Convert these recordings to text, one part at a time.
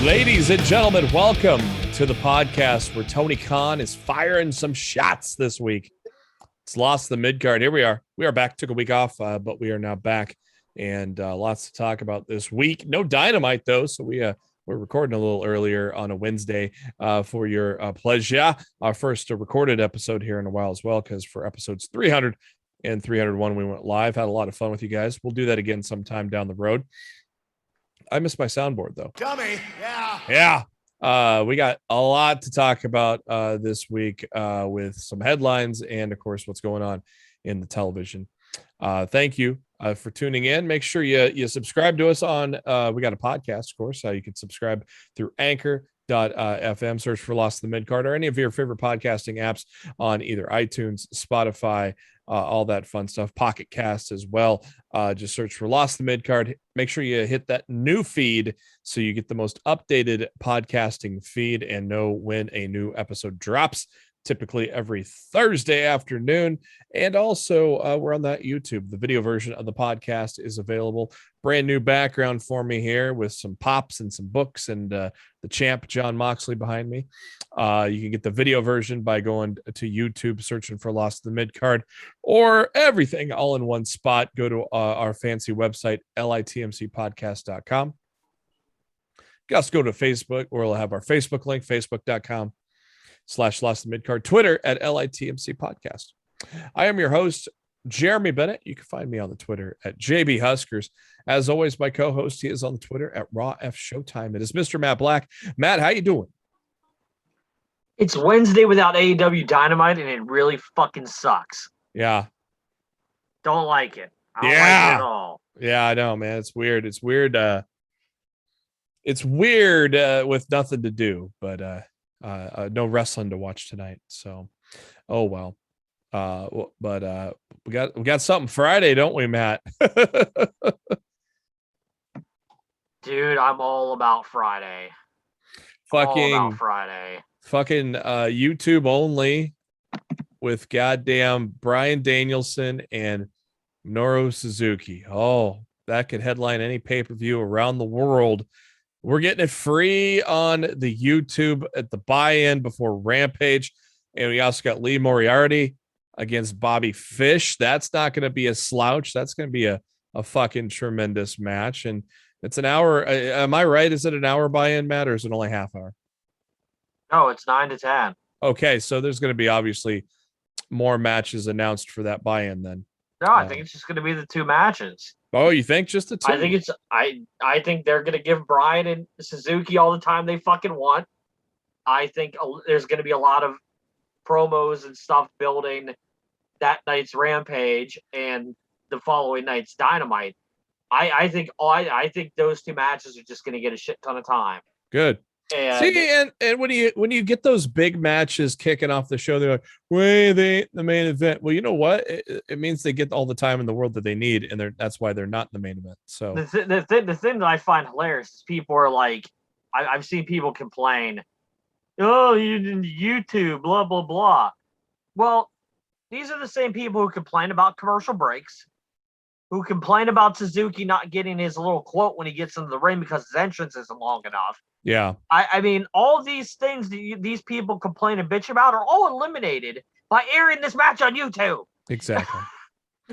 Ladies and gentlemen, welcome to the podcast where Tony Khan is firing some shots this week. It's lost the Midcard. Here we are. We are back. Took a week off, but we are now back, and lots to talk about this week. No Dynamite though, so we're recording a little earlier on a Wednesday for your pleasure. Our first recorded episode here in a while as well, because for episodes 300 and 301 we went live. Had a lot of fun with you guys. We'll do that again sometime down the road. I missed my soundboard though. Dummy. Yeah. We got a lot to talk about this week with some headlines and, of course, what's going on in the television. Thank you for tuning in. Make sure you subscribe to us on, we got a podcast, of course. You can subscribe through anchor.fm, search for Lost in the Midcard, or any of your favorite podcasting apps on either iTunes, Spotify, all that fun stuff, Pocket Cast as well. Just search for Lost in the Midcard. Make sure you hit that new feed so you get the most updated podcasting feed and know when a new episode drops, typically every Thursday afternoon. And also, we're on that YouTube. The video version of the podcast is available. Brand new background for me here with some pops and some books and the champ, John Moxley, behind me. You can get the video version by going to YouTube, searching for Lost in the Midcard, or everything all in one spot. Go to our fancy website, litmcpodcast.com. You can also go to Facebook, where we'll have our Facebook link, facebook.com/Lost in the Midcard, Twitter at LITMC Podcast. I am your host, Jeremy Bennett. You can find me on the Twitter at JB Huskers. As always, my co-host, he is on the Twitter at Raw F Showtime. It is Mr. Matt Black. Matt, how you doing? It's Wednesday without AEW Dynamite, and it really fucking sucks. Yeah. Don't like it. I don't like it at all. Yeah, I know, man. It's weird. It's weird. It's weird with nothing to do, but no wrestling to watch tonight. So, oh well. But we got something Friday, don't we, Matt? Dude, I'm all about Friday. Fucking YouTube only with goddamn Bryan Danielson and Minoru Suzuki. Oh, that could headline any pay-per-view around the world. We're getting it free on the YouTube at the buy-in before Rampage. And we also got Lee Moriarty against Bobby Fish. That's not going to be a slouch. That's going to be a fucking tremendous match. And it's an hour. Am I right? Is it an hour buy-in, Matt, or is it only half hour? No, it's 9 to 10. Okay, so there's going to be obviously more matches announced for that buy-in then. No, I think it's just going to be the two matches. Oh, you think just the two? I think I think they're going to give Bryan and Suzuki all the time they fucking want. I think there's going to be a lot of promos and stuff building that night's Rampage and the following night's Dynamite. I think those two matches are just going to get a shit ton of time. Good. And see, and when you get those big matches kicking off the show, they're like, "Wait, they ain't the main event." Well, you know what? It means they get all the time in the world that they need, and that's why they're not in the main event. So the thing that I find hilarious is people are like, I've seen people complain, "Oh, you didn't YouTube, blah blah blah." Well, these are the same people who complain about commercial breaks, who complain about Suzuki not getting his little quote when he gets into the ring because his entrance isn't long enough. Yeah. I mean, all these things that these people complain and bitch about are all eliminated by airing this match on YouTube. Exactly.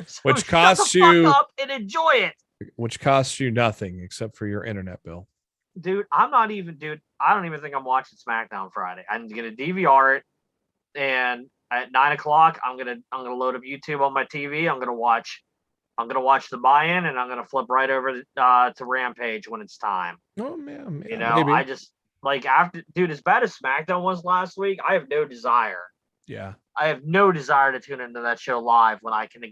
So which costs you fuck up and enjoy it. Which costs you nothing except for your internet bill. Dude, I don't even think I'm watching SmackDown Friday. I'm gonna DVR it, and at 9:00, I'm gonna load up YouTube on my TV. I'm gonna watch the buy-in, and I'm gonna flip right over to Rampage when it's time. Oh man, you know, maybe. I just like after, dude, as bad as SmackDown was last week, I have no desire. Yeah, I have no desire to tune into that show live when I can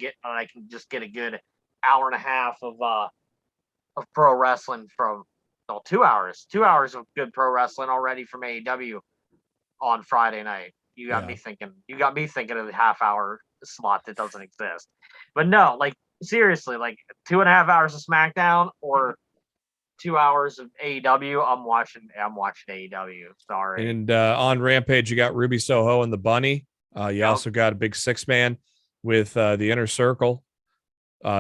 just get a good hour and a half of pro wrestling from 2 hours of good pro wrestling already from AEW on Friday night. You got me thinking. You got me thinking of the half-hour slot that doesn't exist. But no, like seriously, like 2.5 hours of SmackDown or 2 hours of AEW. I'm watching AEW. Sorry. And on Rampage, you got Ruby Soho and the Bunny. You also got a big 6-man with the Inner Circle,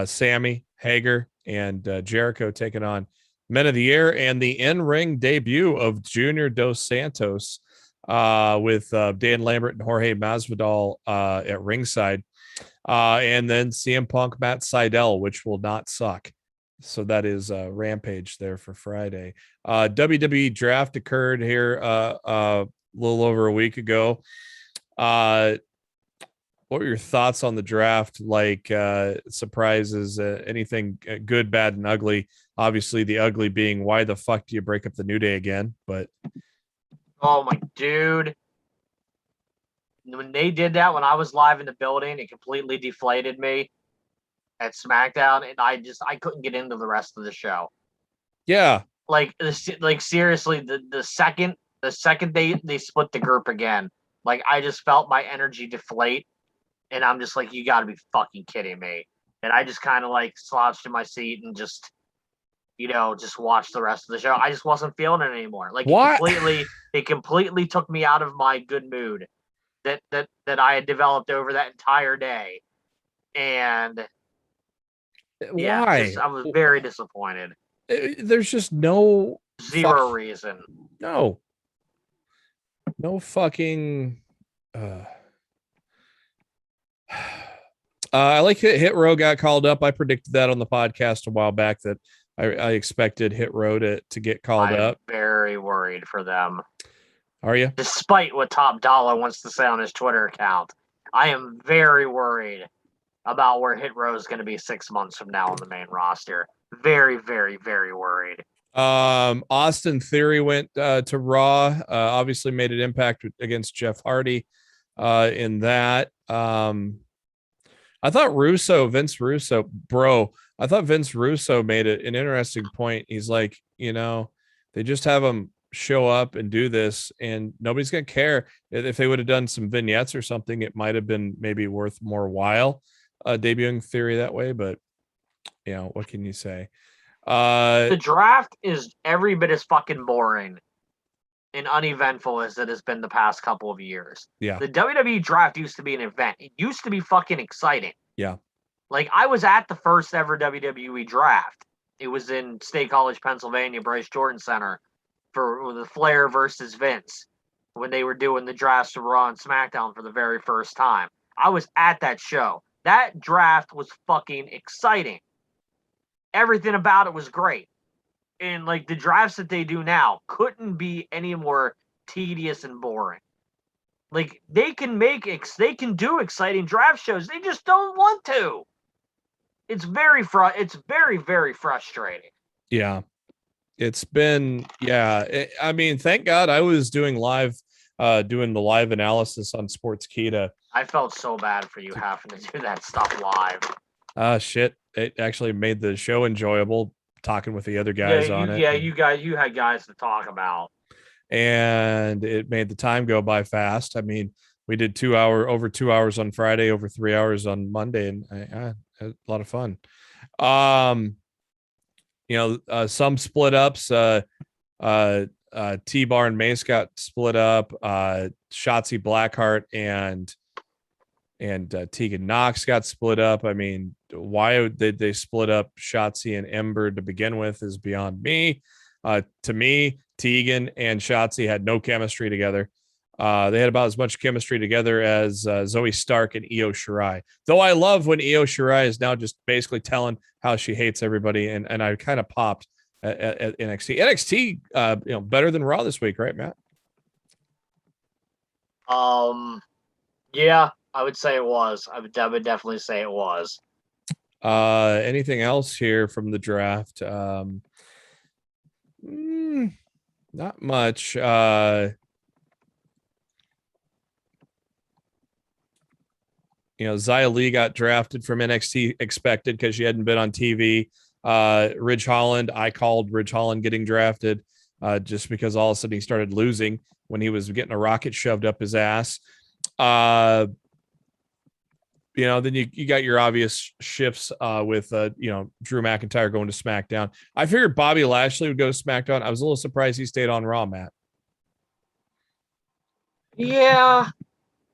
Sammy, Hager, and Jericho taking on Men of the Year, and the in-ring debut of Junior Dos Santos with Dan Lambert and Jorge Masvidal at ringside. And then CM Punk, Matt Sydal, which will not suck. So that is Rampage there for Friday. WWE Draft occurred here a little over a week ago. What were your thoughts on the draft? Like surprises, anything good, bad, and ugly? Obviously, the ugly being why the fuck do you break up the New Day again? But oh my dude, when they did that, when I was live in the building, it completely deflated me at SmackDown, and I couldn't get into the rest of the show. Yeah, like seriously, the second they split the group again, like I just felt my energy deflate. And I'm just like, you got to be fucking kidding me. And I just kind of like slouched in my seat and just watched the rest of the show. I just wasn't feeling it anymore. Like what? It completely took me out of my good mood that I had developed over that entire day. And yeah, why? I was very disappointed. There's just no zero reason. No fucking. I like Hit Row got called up. I predicted that on the podcast a while back that I expected Hit Row to get called up. Very worried for them. Are you? Despite what Top Dollar wants to say on his Twitter account, I am very worried about where Hit Row is going to be 6 months from now on the main roster. Very, very, very worried. Austin Theory went to Raw. Obviously made an impact against Jeff Hardy in that. I thought Vince Russo, I thought Vince Russo made it an interesting point. He's like, they just have him show up and do this and nobody's going to care. If they would have done some vignettes or something, it might have been maybe worth more while debuting Theory that way. But, what can you say? The draft is every bit as fucking boring and uneventful as it has been the past couple of years. Yeah. The WWE Draft used to be an event. It used to be fucking exciting. Yeah. Like, I was at the first ever WWE Draft. It was in State College, Pennsylvania, Bryce Jordan Center for the Flair versus Vince when they were doing the drafts of Raw and SmackDown for the very first time. I was at that show. That draft was fucking exciting. Everything about it was great. And like the drafts that they do now couldn't be any more tedious and boring. Like they can do exciting draft shows. They just don't want to. It's very very frustrating. Yeah. It's been, I mean, thank God I was doing the live analysis on Sportskeeda. I felt so bad for you having to do that stuff live. Shit. It actually made the show enjoyable talking with the other guys on it. Yeah, you had guys to talk about. And it made the time go by fast. I mean, we did over 2 hours on Friday, over 3 hours on Monday, and I had a lot of fun. Some split ups, T-Bar and Mace got split up, Shotzi Blackheart and Tegan Knox got split up. I mean, why did they split up Shotzi and Ember to begin with is beyond me. To me, Tegan and Shotzi had no chemistry together. They had about as much chemistry together as Zoe Stark and Io Shirai. Though I love when Io Shirai is now just basically telling how she hates everybody, and I kind of popped at NXT. NXT, better than Raw this week, right, Matt? Yeah, I would say it was. I would definitely say it was. Anything else here from the draft? Not much. Xia Li got drafted from NXT, expected because she hadn't been on TV. Ridge Holland, I called Ridge Holland getting drafted just because all of a sudden he started losing when he was getting a rocket shoved up his ass. Then you got your obvious shifts with Drew McIntyre going to SmackDown. I figured Bobby Lashley would go to SmackDown. I was a little surprised he stayed on Raw, Matt. Yeah,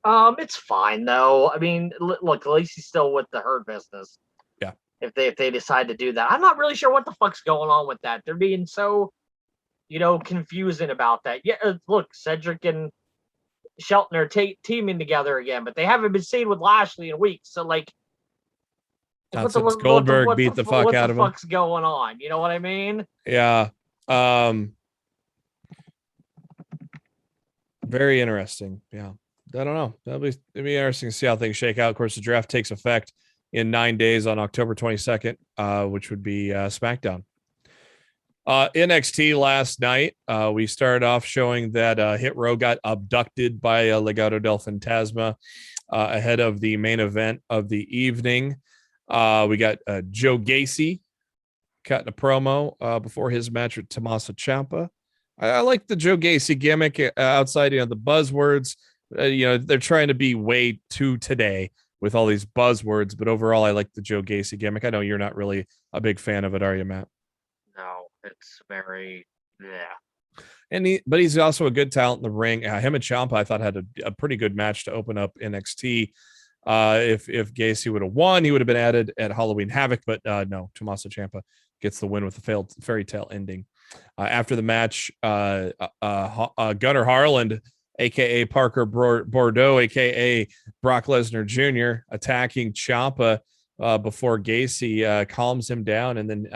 it's fine though. I mean, look, at least he's still with the Hurt Business. Yeah. If they decide to do that, I'm not really sure what the fuck's going on with that. They're being so, confusing about that. Yeah, look, Cedric and Shelton are teaming together again, but they haven't been seen with Lashley in weeks. So like, Since Goldberg beat the fuck out of him. What the fuck's going on? You know what I mean? Yeah. Very interesting. Yeah. I don't know. It'll be interesting to see how things shake out. Of course, the draft takes effect in 9 days on October 22nd, which would be SmackDown. NXT last night, we started off showing that Hit Row got abducted by Legado del Fantasma ahead of the main event of the evening. We got Joe Gacy cutting a promo before his match with Tommaso Ciampa. I like the Joe Gacy gimmick outside, the buzzwords. They're trying to be way too today with all these buzzwords, but overall, I like the Joe Gacy gimmick. I know you're not really a big fan of it, are you, Matt? No, it's very, yeah. But he's also a good talent in the ring. Him and Ciampa, I thought, had a pretty good match to open up NXT. If Gacy would have won, he would have been added at Halloween Havoc, but no, Tommaso Ciampa gets the win with a failed fairy tale ending. After the match, Gunnar Harland, aka Parker Bordeaux, aka Brock Lesnar Jr., attacking Ciampa before Gacy calms him down, and then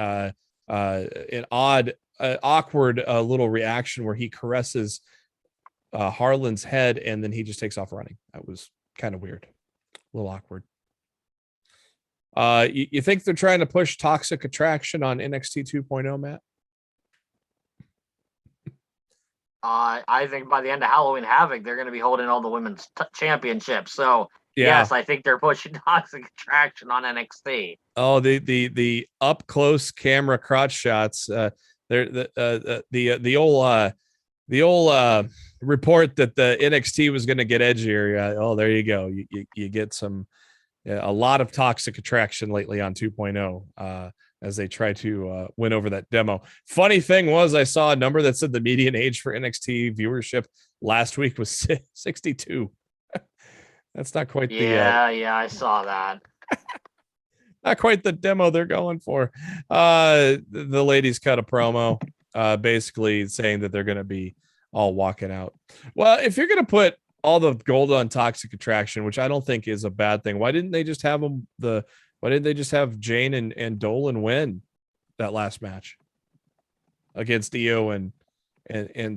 an awkward little reaction where he caresses Harland's head, and then he just takes off running. That was kind of weird, a little awkward. You think they're trying to push Toxic Attraction on NXT 2.0, Matt? I think by the end of Halloween Havoc, they're going to be holding all the women's championships. So yeah. Yes, I think they're pushing Toxic Attraction on NXT. Oh, the up close camera crotch shots. The old report that the NXT was going to get edgier. Oh, there you go. You get a lot of Toxic Attraction lately on 2.0. As they try to win over that demo. Funny thing was, I saw a number that said the median age for NXT viewership last week was 62. That's not quite I saw that. Not quite the demo they're going for. The ladies cut a promo, basically saying that they're going to be all walking out. Well, if you're going to put all the gold on Toxic Attraction, which I don't think is a bad thing, why didn't they just have why didn't they just have Jane and Dolan win that last match against Io and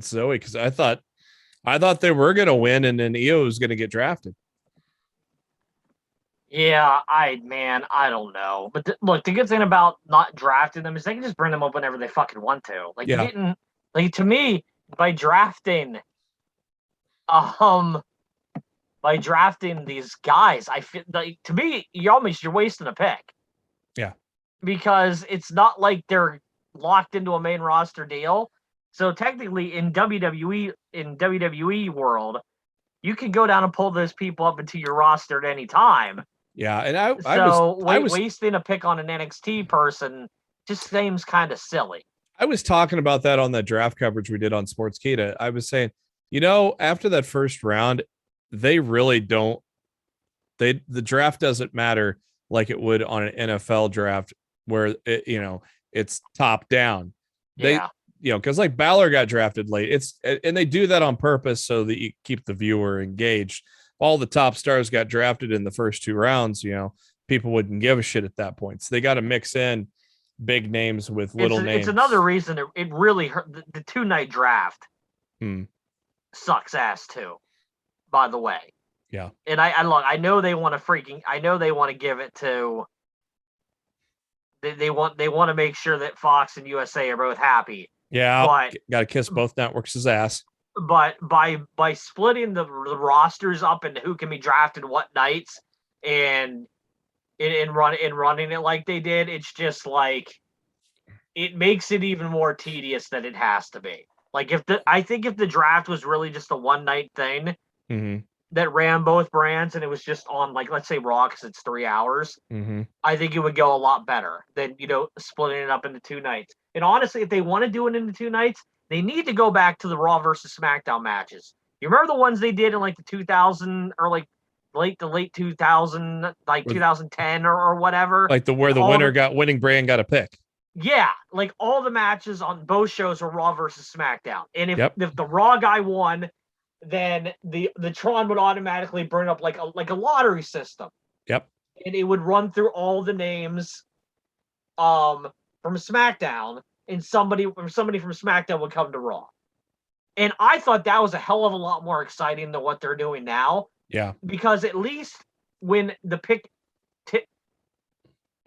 Zoe? Because I thought they were going to win, and then Io was going to get drafted. Yeah, I don't know. But look, the good thing about not drafting them is they can just bring them up whenever they fucking want to. Like, yeah. You didn't, like, to me, by drafting these guys, I feel like, to me, you're wasting a pick. Yeah. Because it's not like they're locked into a main roster deal. So technically in WWE world, you can go down and pull those people up into your roster at any time. Yeah. And wasting a pick on an NXT person just seems kind of silly. I was talking about that on the draft coverage we did on Sportskeeda. I was saying, after that first round, they really don't. The draft doesn't matter like it would on an NFL draft where it's top down. Because like Balor got drafted late. And they do that on purpose so that you keep the viewer engaged. All the top stars got drafted in the first 2 rounds. People wouldn't give a shit at that point. So they got to mix in big names with little names. It's another reason it really hurt. The 2-night draft sucks ass too, by the way. Yeah. And I know they want to give it to, they want to make sure that Fox and USA are both happy. Yeah. But got to kiss both networks' ass. But by splitting the rosters up into who can be drafted what nights and running it like they did, it's just like, it makes it even more tedious than it has to be. Like, I think if the draft was really just a 1-night thing, that ran both brands and it was just on, like, let's say Raw because it's 3 hours, Mm-hmm. I think it would go a lot better than, splitting it up into 2 nights. And honestly, if they want to do it into 2 nights, they need to go back to the Raw versus SmackDown matches. You remember the ones they did in like the 2000 or like late 2000, like 2010 or whatever? Like where the winning brand got a pick. Yeah, like all the matches on both shows were Raw versus SmackDown. And if the Raw guy won, then the Tron would automatically bring up like a lottery system. Yep. And it would run through all the names from SmackDown, and somebody from SmackDown would come to Raw. And I thought that was a hell of a lot more exciting than what they're doing now. Yeah. Because at least when the pick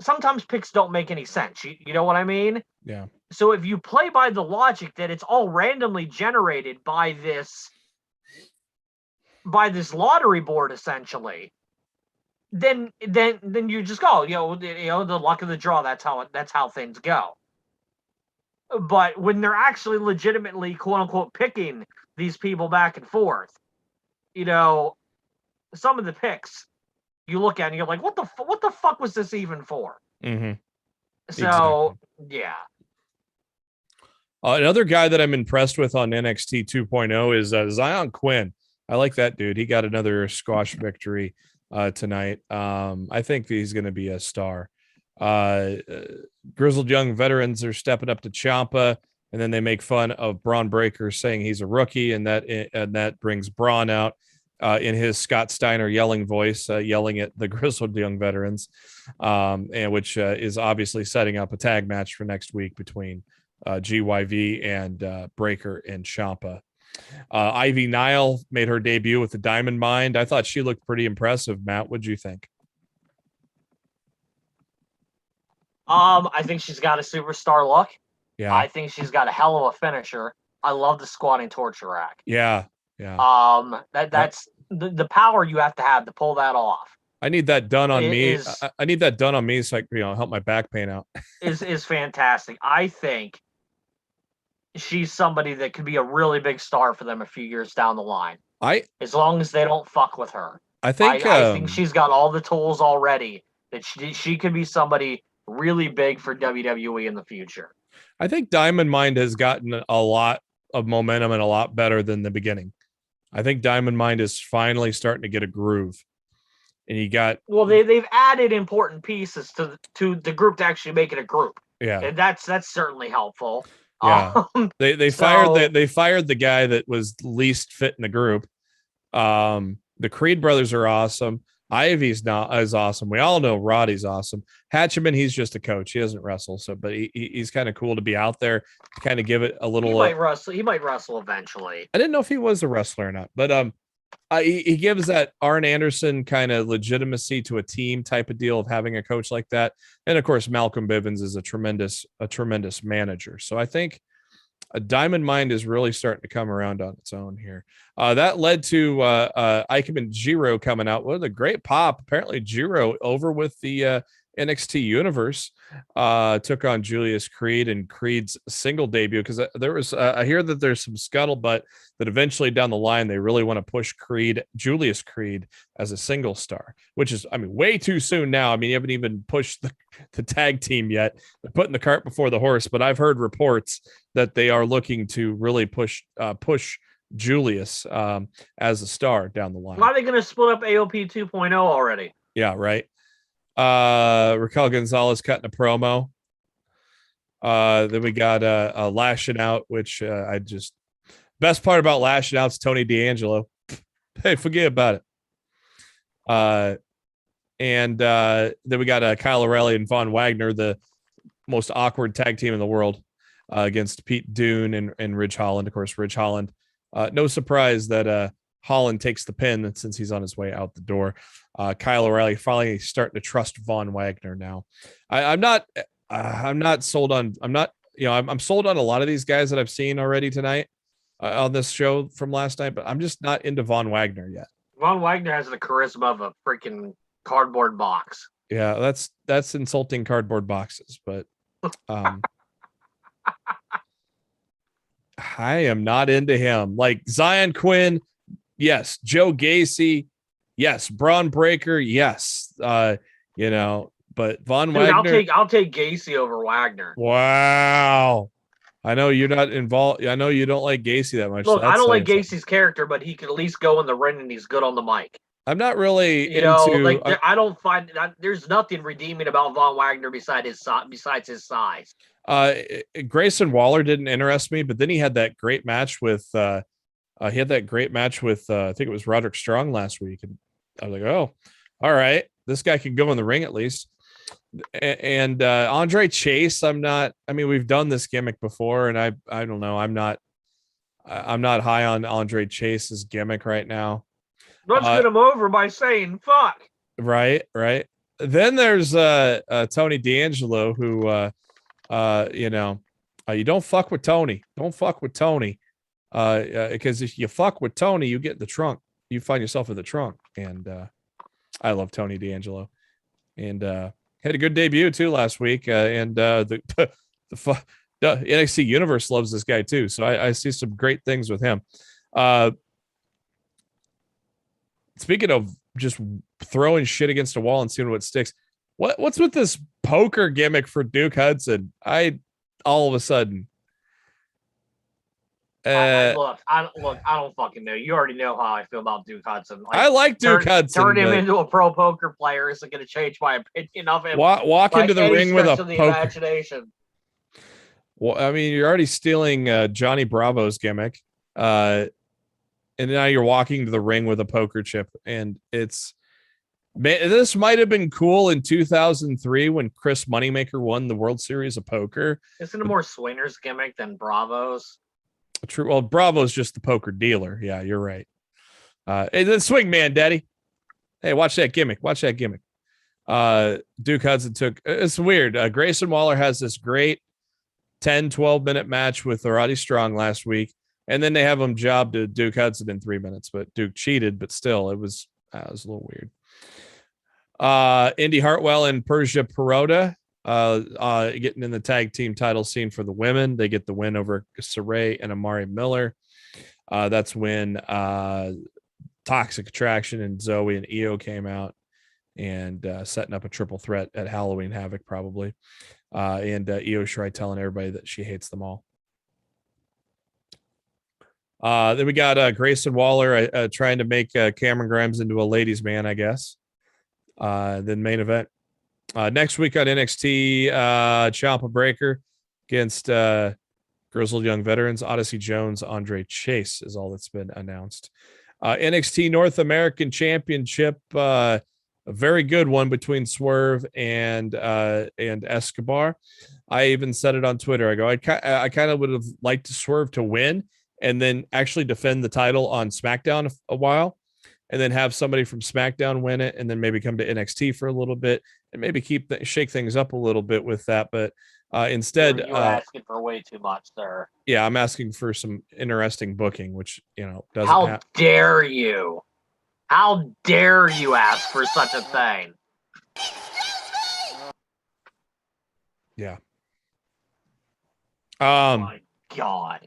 sometimes picks don't make any sense. You know what I mean? Yeah. So if you play by the logic that it's all randomly generated by this lottery board, essentially, then you just go, the luck of the draw. That's how things go. But when they're actually legitimately, quote unquote, picking these people back and forth, some of the picks you look at and you're like, what the fuck was this even for? Mm-hmm. So, exactly. Yeah. Another guy that I'm impressed with on NXT 2.0 is Zion Quinn. I like that dude. He got another squash victory tonight. I think he's going to be a star. Grizzled young veterans are stepping up to Ciampa, and then they make fun of Braun Breaker saying he's a rookie, and that brings Braun out in his Scott Steiner yelling voice, yelling at the grizzled young veterans, and which is obviously setting up a tag match for next week between GYV and Breaker and Ciampa. Ivy Nile made her debut with the Diamond Mind. I thought she looked pretty impressive. Matt, what'd you think? I think she's got a superstar look. Yeah. I think she's got a hell of a finisher. I love the squatting torture rack. Yeah. Yeah. That's the power you have to pull that off. I need that done on me. I need that done on me so I can, help my back pain out. is fantastic. I think she's somebody that could be a really big star for them a few years down the line. As long as they don't fuck with her. I think she's got all the tools already that she could be somebody really big for WWE in the future. I think Diamond Mind has gotten a lot of momentum and a lot better than the beginning. I think Diamond Mind is finally starting to get a groove. And they've added important pieces to the group to actually make it a group. Yeah. And that's certainly helpful. Yeah. They fired the guy that was least fit in the group. The Creed brothers are awesome. Ivy's is awesome. We all know Roddy's awesome. Hatcheman, he's just a coach. He doesn't wrestle, but he's kind of cool to be out there to kind of give it a little. He might wrestle eventually. I didn't know if he was a wrestler or not, but he gives that Arn Anderson kind of legitimacy to a team type of deal of having a coach like that. And of course, Malcolm Bivens is a tremendous manager. So I think a Diamond Mind is really starting to come around on its own here. That led to Ikemen Jiro coming out with a great pop. Apparently Jiro over with the NXT universe took on Julius Creed and Creed's single debut, because there was I hear that there's some scuttlebutt that eventually down the line they really want to push Julius Creed as a single star, which is way too soon now. You haven't even pushed the tag team yet. They're putting the cart before the horse, but I've heard reports that they are looking to really push Julius as a star down the line. Why are they going to split up AOP 2.0 already? Yeah, right. Raquel Gonzalez cutting a promo. Then we got Lashing Out, which best part about Lashing Out's Tony D'Angelo. Hey, forget about it. And then we got Kyle O'Reilly and Von Wagner, the most awkward tag team in the world, against Pete Dunne and Ridge Holland. Of course, Ridge Holland. No surprise that Holland takes the pin since he's on his way out the door. Kyle O'Reilly finally starting to trust Von Wagner now. I'm not sold on. I'm sold on a lot of these guys that I've seen already tonight on this show from last night, but I'm just not into Von Wagner yet. Von Wagner has the charisma of a freaking cardboard box. Yeah, that's insulting cardboard boxes, but I am not into him. Like Zion Quinn, Yes. Joe Gacy. Yes. Braun Breaker. Yes. You know, but Von Dude, Wagner. I'll take Gacy over Wagner. Wow. I know you're not involved. I know you don't like Gacy that much. Look, So I don't like something. Gacy's character, but he can at least go in the ring and he's good on the mic. I'm not really You know, into. like I don't find that there's nothing redeeming about Von Wagner besides his size. Grayson Waller didn't interest me, but then he had that great match with. I think it was Roderick Strong last week, and I was like, oh, all right, this guy can go in the ring at least. And Andre Chase, I'm not. I mean, we've done this gimmick before, and I don't know. I'm not high on Andre Chase's gimmick right now. Let's get him over by saying fuck. Right. Then there's Tony D'Angelo, who you know, you don't fuck with Tony. Don't fuck with Tony. Because if you fuck with Tony, you get in the trunk. You find yourself in the trunk. And I love Tony D'Angelo. And had a good debut too last week. And the NXT Universe loves this guy too. So I see some great things with him. Speaking of just throwing shit against a wall and seeing what sticks, what's with this poker gimmick for Duke Hudson? All of a sudden. Look, I don't fucking know. You already know how I feel about Duke Hudson. Like, I like Duke Hudson. Turn him into a pro poker player isn't going to change my opinion of him. Walk into the ring with a poker. Imagination. Well, I mean, you're already stealing Johnny Bravo's gimmick, and now you're walking to the ring with a poker chip, and this might have been cool in 2003 when Chris Moneymaker won the World Series of Poker. Isn't it more Swinger's gimmick than Bravo's? True. Well, Bravo's just the poker dealer. Yeah, you're right. Hey, the swing man, daddy. Hey, watch that gimmick. Duke Hudson it's weird. Grayson Waller has this great 10, 12-minute match with Roddy Strong last week, and then they have him job to Duke Hudson in 3 minutes, but Duke cheated, but still, it was a little weird. Indy Hartwell and Persia Perota getting in the tag team title scene for the women. They get the win over Saray and Amari Miller. That's when Toxic Attraction and Zoe and Io came out and setting up a triple threat at Halloween Havoc probably. And Io Shirai telling everybody that she hates them all. Then we got Grayson Waller trying to make Cameron Grimes into a ladies' man, I guess. Then main event. Next week on NXT, Ciampa Breaker against Grizzled Young Veterans, Odyssey Jones, Andre Chase is all that's been announced. NXT North American Championship, a very good one between Swerve and Escobar. I even said it on Twitter. I go, I kind of would have liked Swerve to win and then actually defend the title on SmackDown a while, and then have somebody from SmackDown win it, and then maybe come to NXT for a little bit, and maybe shake things up a little bit with that. But instead, you're asking for way too much, sir. Yeah, I'm asking for some interesting booking, which doesn't. How dare you? How dare you ask for such a thing? Yeah. Oh my God.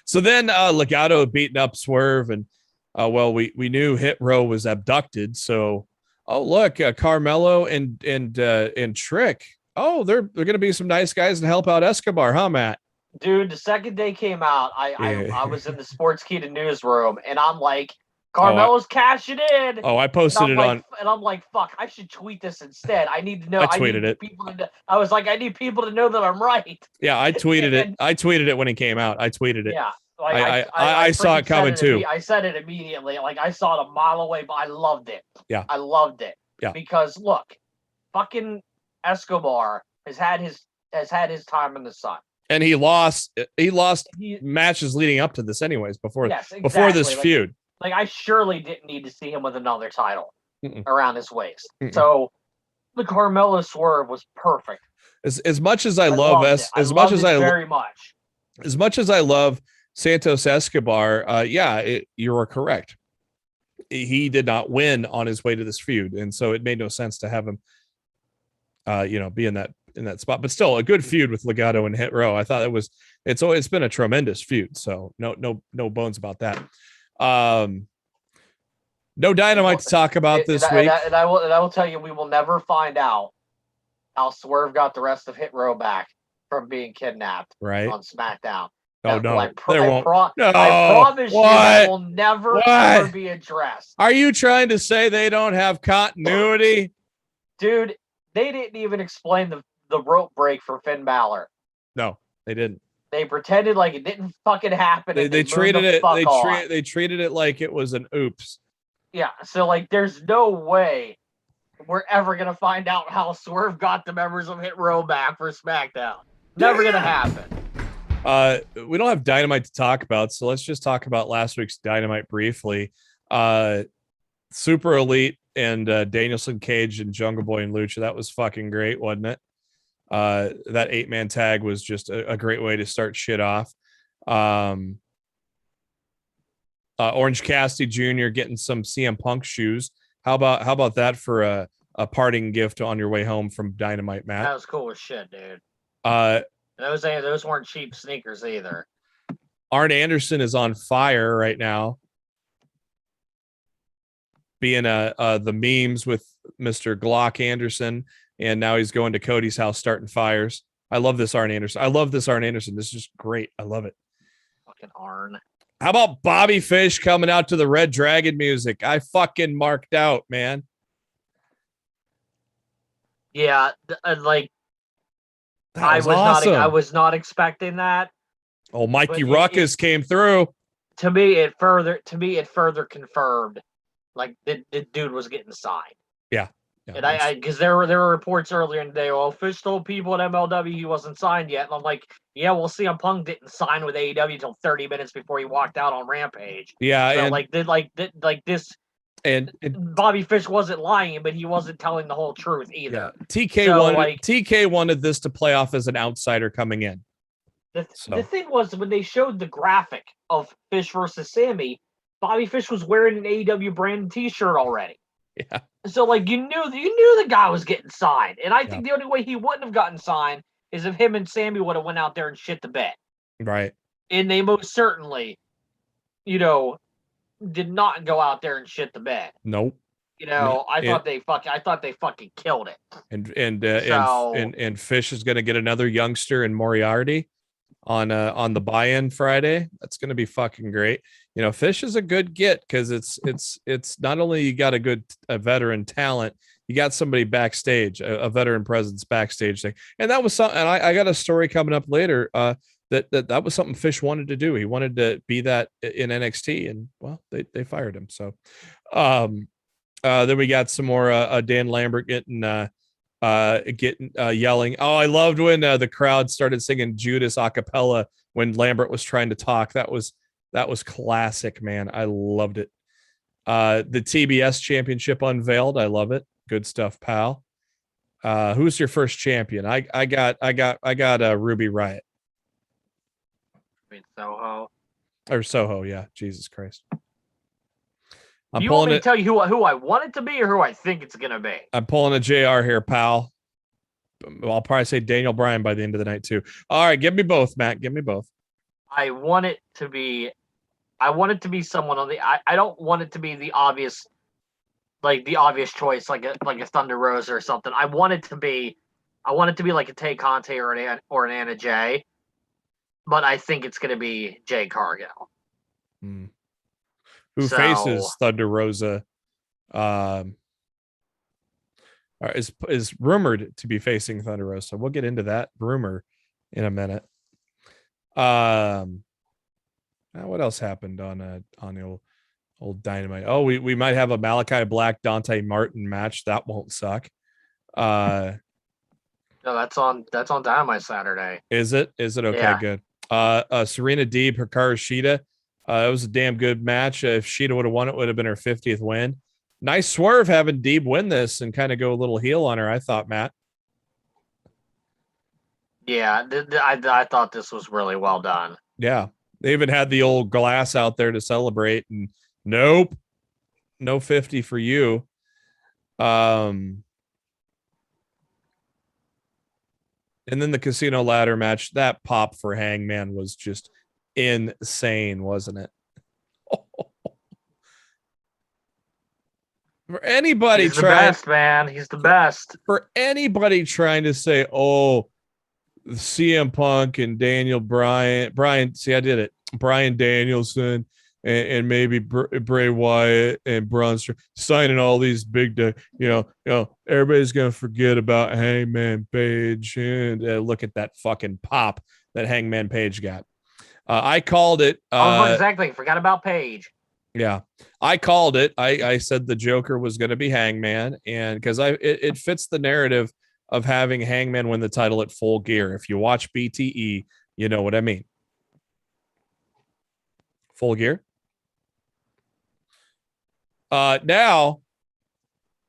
So then Legado beating up Swerve, and we knew Hit Row was abducted. So, look, Carmelo and Trick. Oh, they're going to be some nice guys and help out Escobar, huh, Matt? Dude, the second they came out, I was in the Sportskeeda newsroom, and I'm like, Carmelo's cashing in. Oh, I posted it on. And I'm like, fuck, I should tweet this instead. I need to know. I tweeted it. I was like, I need people to know that I'm right. Yeah, I tweeted it. I tweeted it when it came out. I tweeted it. Yeah. Like, I saw it coming too. I said it immediately. Like, I saw it a mile away, but I loved it. Yeah. I loved it. Yeah. Because look, fucking Escobar has had his time in the sun. And he lost matches leading up to this anyways, before this feud. Like, I surely didn't need to see him with another title around his waist. Mm-mm. So the Carmelo Swerve was perfect. As much as I love Santos Escobar, you were correct. He did not win on his way to this feud, and so it made no sense to have him be in that spot. But still, a good feud with Legado and Hit Row. I thought it's been a tremendous feud, so no bones about that. No Dynamite to talk about this week. And I will tell you, we will never find out how Swerve got the rest of Hit Row back from being kidnapped on SmackDown. Oh, no. I promise you that will never ever be addressed. Are you trying to say they don't have continuity? Dude, they didn't even explain the rope break for Finn Balor. No, they didn't. They pretended like it didn't fucking happen. They treated it. They treated it like it was an oops. Yeah, so like, there's no way we're ever gonna find out how Swerve got the members of Hit Row back for SmackDown. Never gonna happen. We don't have Dynamite to talk about, so let's just talk about last week's Dynamite briefly. Super Elite and Danielson, Cage, and Jungle Boy and Lucha. That was fucking great, wasn't it? That 8-man tag was just a great way to start shit off. Orange Cassidy Jr. getting some CM Punk shoes. How about that for a parting gift on your way home from Dynamite, Matt? That was cool as shit, dude. Those weren't cheap sneakers either. Arn Anderson is on fire right now, being the memes with Mr. Glock Anderson, and now he's going to Cody's house starting fires. I love this Arn Anderson. This is great. I love it. Fucking Arn. How about Bobby Fish coming out to the Red Dragon music? I fucking marked out, man. Yeah, like, I was not expecting that. Oh, Mikey Ruckus came through. To me, it further confirmed, like, the dude was getting signed. Yeah. And because there were reports earlier in the day, well, Fish told people at MLW he wasn't signed yet, and I'm like, yeah, well, CM Punk didn't sign with AEW until 30 minutes before he walked out on Rampage. Yeah, so and Bobby Fish wasn't lying, but he wasn't telling the whole truth either. Yeah. TK wanted this to play off as an outsider coming in. The thing was, when they showed the graphic of Fish versus Sammy, Bobby Fish was wearing an AEW branded T-shirt already. Yeah. So like, you knew the guy was getting signed, and I think the only way he wouldn't have gotten signed is if him and Sammy would have went out there and shit the bed. Right. And they most certainly, did not go out there and shit the bed. Nope. I thought they fucking killed it. And Fish is going to get another youngster in Moriarty on the buy-in Friday. That's going to be fucking great. Fish is a good get because it's not only you got a veteran talent, you got somebody backstage, a veteran presence backstage thing. And that was something, and I got a story coming up later that was something Fish wanted to do. He wanted to be that in NXT, and well, they fired him. So then we got some more Dan Lambert getting yelling. Oh, I loved when the crowd started singing Judas a cappella when Lambert was trying to talk. That was classic, man. I loved it. The TBS championship unveiled. I love it. Good stuff, pal. Who's your first champion? I got Ruby Riott. Soho, yeah. Jesus Christ. You want me to tell you who I want it to be or who I think it's gonna be? I'm pulling a JR here, pal. I'll probably say Daniel Bryan by the end of the night too. All right, give me both, Matt. Give me both. I want it to be someone on the. I don't want it to be the obvious choice, like a Thunder Rosa or something. I want it to be like a Tay Conte or an Anna Jay, but I think it's gonna be Jay Cargill. Who faces Thunder Rosa? Is rumored to be facing Thunder Rosa. We'll get into that rumor in a minute. What else happened on the old Dynamite? Oh, we might have a Malachi Black Dante Martin match. That won't suck. No, that's on Dynamite Saturday. Is it? Okay, yeah. Good. Serena Deeb, Hikaru Shida. It was a damn good match. If Shida would have won, it would have been her 50th win. Nice swerve having Deeb win this and kind of go a little heel on her, I thought, Matt. Yeah, I thought this was really well done. Yeah. They even had the old glass out there to celebrate, and nope, no 50 for you. And then the casino ladder match, that pop for Hangman was just insane, wasn't it? For anybody He's the best, man. He's the best. For anybody trying to say, oh, CM Punk and Brian, see, I did it. Bryan Danielson and maybe Bray Wyatt and Braun signing all these big, everybody's gonna forget about Hangman Page and look at that fucking pop that Hangman Page got. I called it. Exactly. Forgot about Page. Yeah, I called it. I said the Joker was going to be Hangman, and because it fits the narrative of having Hangman win the title at Full Gear. If you watch BTE, you know what I mean. Full Gear. Now,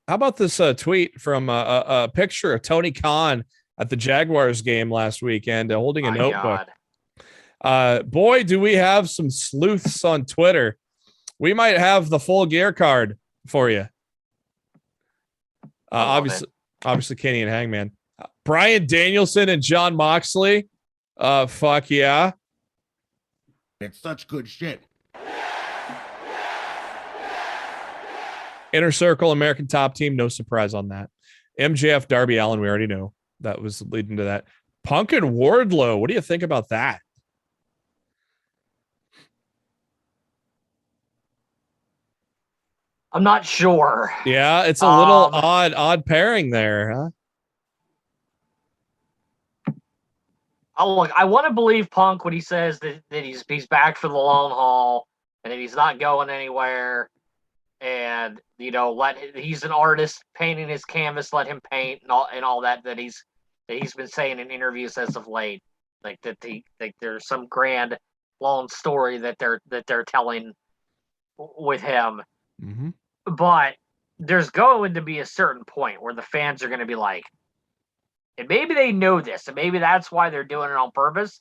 how about this tweet from a picture of Tony Khan at the Jaguars game last weekend holding a notebook? Boy, do we have some sleuths on Twitter. We might have the Full Gear card for you. Obviously, Kenny and Hangman. Bryan Danielson and Jon Moxley. Fuck yeah. It's such good shit. Inner Circle, American Top Team. No surprise on that. MJF, Darby Allin. We already know that was leading to that. Punk and Wardlow. What do you think about that? I'm not sure. Yeah, it's a little odd pairing there, huh? Oh, look, I want to believe Punk when he says that he's back for the long haul and that he's not going anywhere, and he's an artist painting his canvas, let him paint and all that he's been saying in interviews as of late, like there's some grand long story that they're telling with him. Mm-hmm. But there's going to be a certain point where the fans are going to be like, and maybe they know this, and maybe that's why they're doing it on purpose,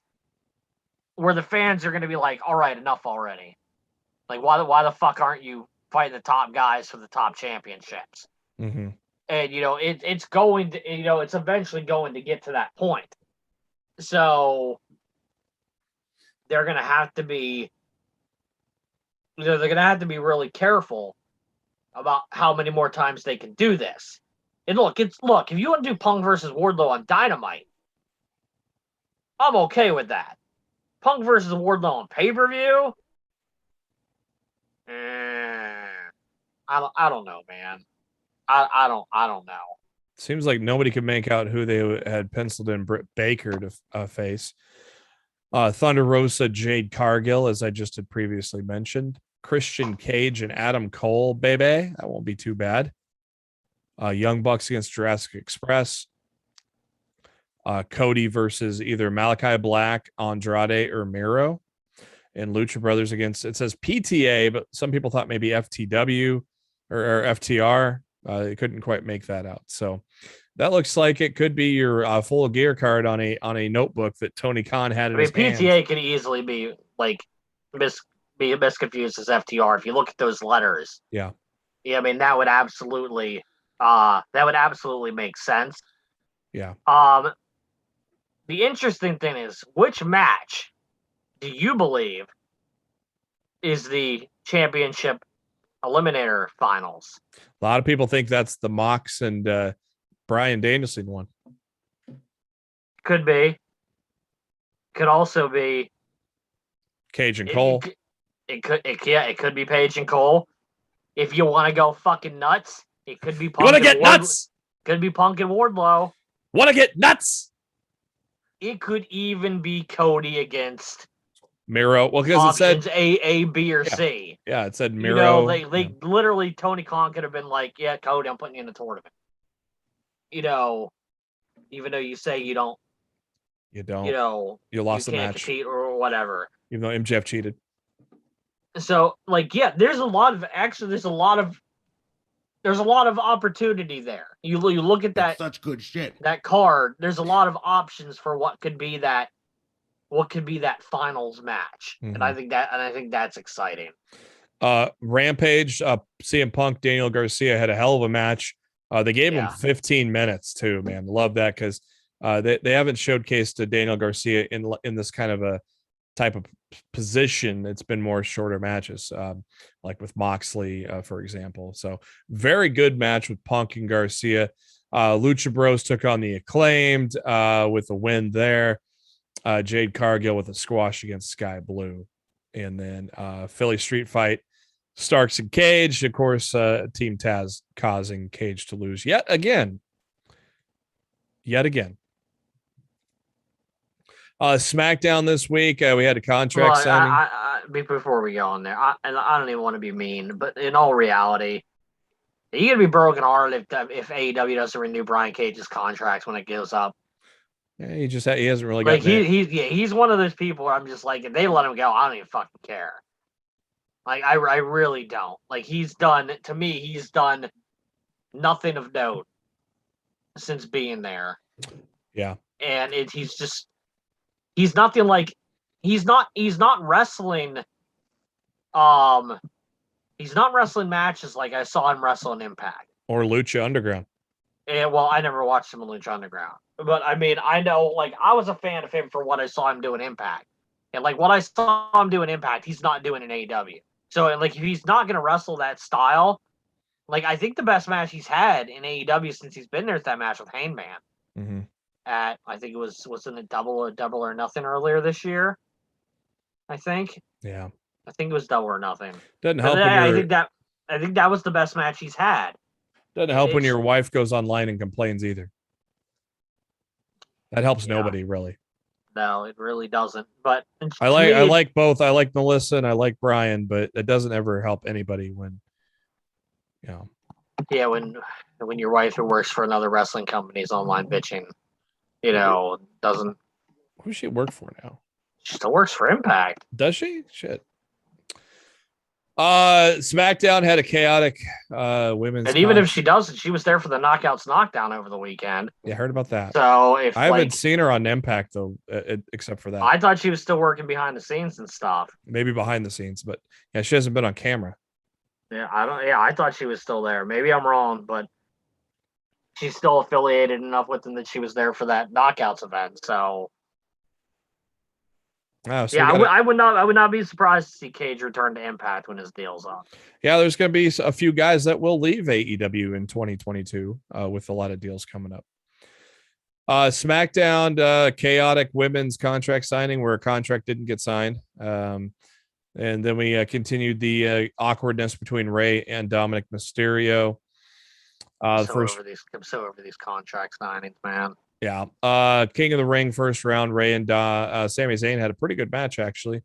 where the fans are going to be like, all right, enough already. Like, why the fuck aren't you fighting the top guys for the top championships? Mm-hmm. And, it's going to, it's eventually going to get to that point. So they're going to have to be, they're going to have to be really careful about how many more times they can do this. And look, if you want to do Punk versus Wardlow on Dynamite, I'm okay with that. Punk versus Wardlow on pay-per-view? I don't know, man. I don't know. Seems like nobody could make out who they had penciled in Britt Baker to face. Thunder Rosa, Jade Cargill, as I just had previously mentioned. Christian Cage and Adam Cole, baby. That won't be too bad. Young Bucks against Jurassic Express. Cody versus either Malachi Black, Andrade, or Miro. And Lucha Brothers against, it says PTA, but some people thought maybe FTW or FTR. They couldn't quite make that out. So that looks like it could be your Full Gear card on a notebook that Tony Khan had in his hands. PTA could easily be like be misconfused as FTR if you look at those letters. Yeah. I mean, that would absolutely make sense. Yeah. The interesting thing is, which match do you believe is the championship eliminator finals? A lot of people think that's the Mox and Bryan Danielson one. Could be. Could also be Cage and Cole. It could be Page and Cole. If you want to go fucking nuts, it could be Punk. You want to get nuts? Could be Punk and Wardlow. Want to get nuts? It could even be Cody against Miro. Well, because it said A, B, or C. Yeah, it said Miro. They literally, Tony Khan could have been like, yeah, Cody, I'm putting you in the tournament. Even though you say you don't. You don't. You lost the match. Compete or whatever. Even though MJF cheated. So, there's a lot of opportunity there. You look at that. It's such good shit. That card. There's a lot of options for what could be that finals match, mm-hmm. and I think that's exciting. Rampage, CM Punk, Daniel Garcia had a hell of a match. They gave him 15 minutes too, man. Love that because they haven't showcased Daniel Garcia in this kind of type of position, it's been more shorter matches, like with Moxley, for example. So very good match with Punk and Garcia. Lucha Bros took on the Acclaimed with a win there. Jade Cargill with a squash against Sky Blue. And then Philly Street Fight, Starks and Cage. Of course, Team Taz causing Cage to lose yet again. SmackDown this week, we had a contract signing. Before we go on there, and I don't even want to be mean, but in all reality, you're gonna be broken hearted if AEW doesn't renew Brian Cage's contract when it goes up. Yeah, he hasn't really like got he's one of those people where I'm just like, if they let him go, I don't even fucking care. Like I really don't. Like he's done nothing of note since being there. Yeah, and he's nothing like he's not wrestling. He's not wrestling matches like I saw him wrestle in Impact or Lucha Underground. And well, I never watched him in Lucha Underground, but I mean, I know, like, I was a fan of him for what I saw him do in Impact, and like what I saw him do in Impact, he's not doing in AEW. So, like, if he's not going to wrestle that style, like, I think the best match he's had in AEW since he's been there is that match with Hangman. Mm-hmm. At, I think it wasn't it Double or Nothing earlier this year. I think. Yeah. I think it was Double or Nothing. Doesn't help. I think that was the best match he's had. Doesn't help when your wife goes online and complains either. That helps nobody, really. No, it really doesn't. But I like both. I like Melissa and I like Brian, but it doesn't ever help anybody when, you know. Yeah, when your wife who works for another wrestling company is online bitching, you know, doesn't. Who does she work for now? She still works for Impact. Does she? Shit. SmackDown had a chaotic women's. And even if she doesn't, she was there for the Knockouts Knockdown over the weekend. Yeah, I heard about that. So if I haven't seen her on Impact though, except for that. I thought she was still working behind the scenes and stuff. Maybe behind the scenes, but yeah, she hasn't been on camera. Yeah, I thought she was still there. Maybe I'm wrong, but she's still affiliated enough with them that she was there for that Knockouts event. So. Oh, so yeah, I would not be surprised to see Cage return to Impact when his deal's up. Yeah, there's going to be a few guys that will leave AEW in 2022 with a lot of deals coming up. SmackDown, chaotic women's contract signing where a contract didn't get signed. And then we continued the awkwardness between Rey and Dominic Mysterio. I'm so over these contract signings, man. Yeah. King of the Ring first round, Rey and Sami Zayn had a pretty good match, actually.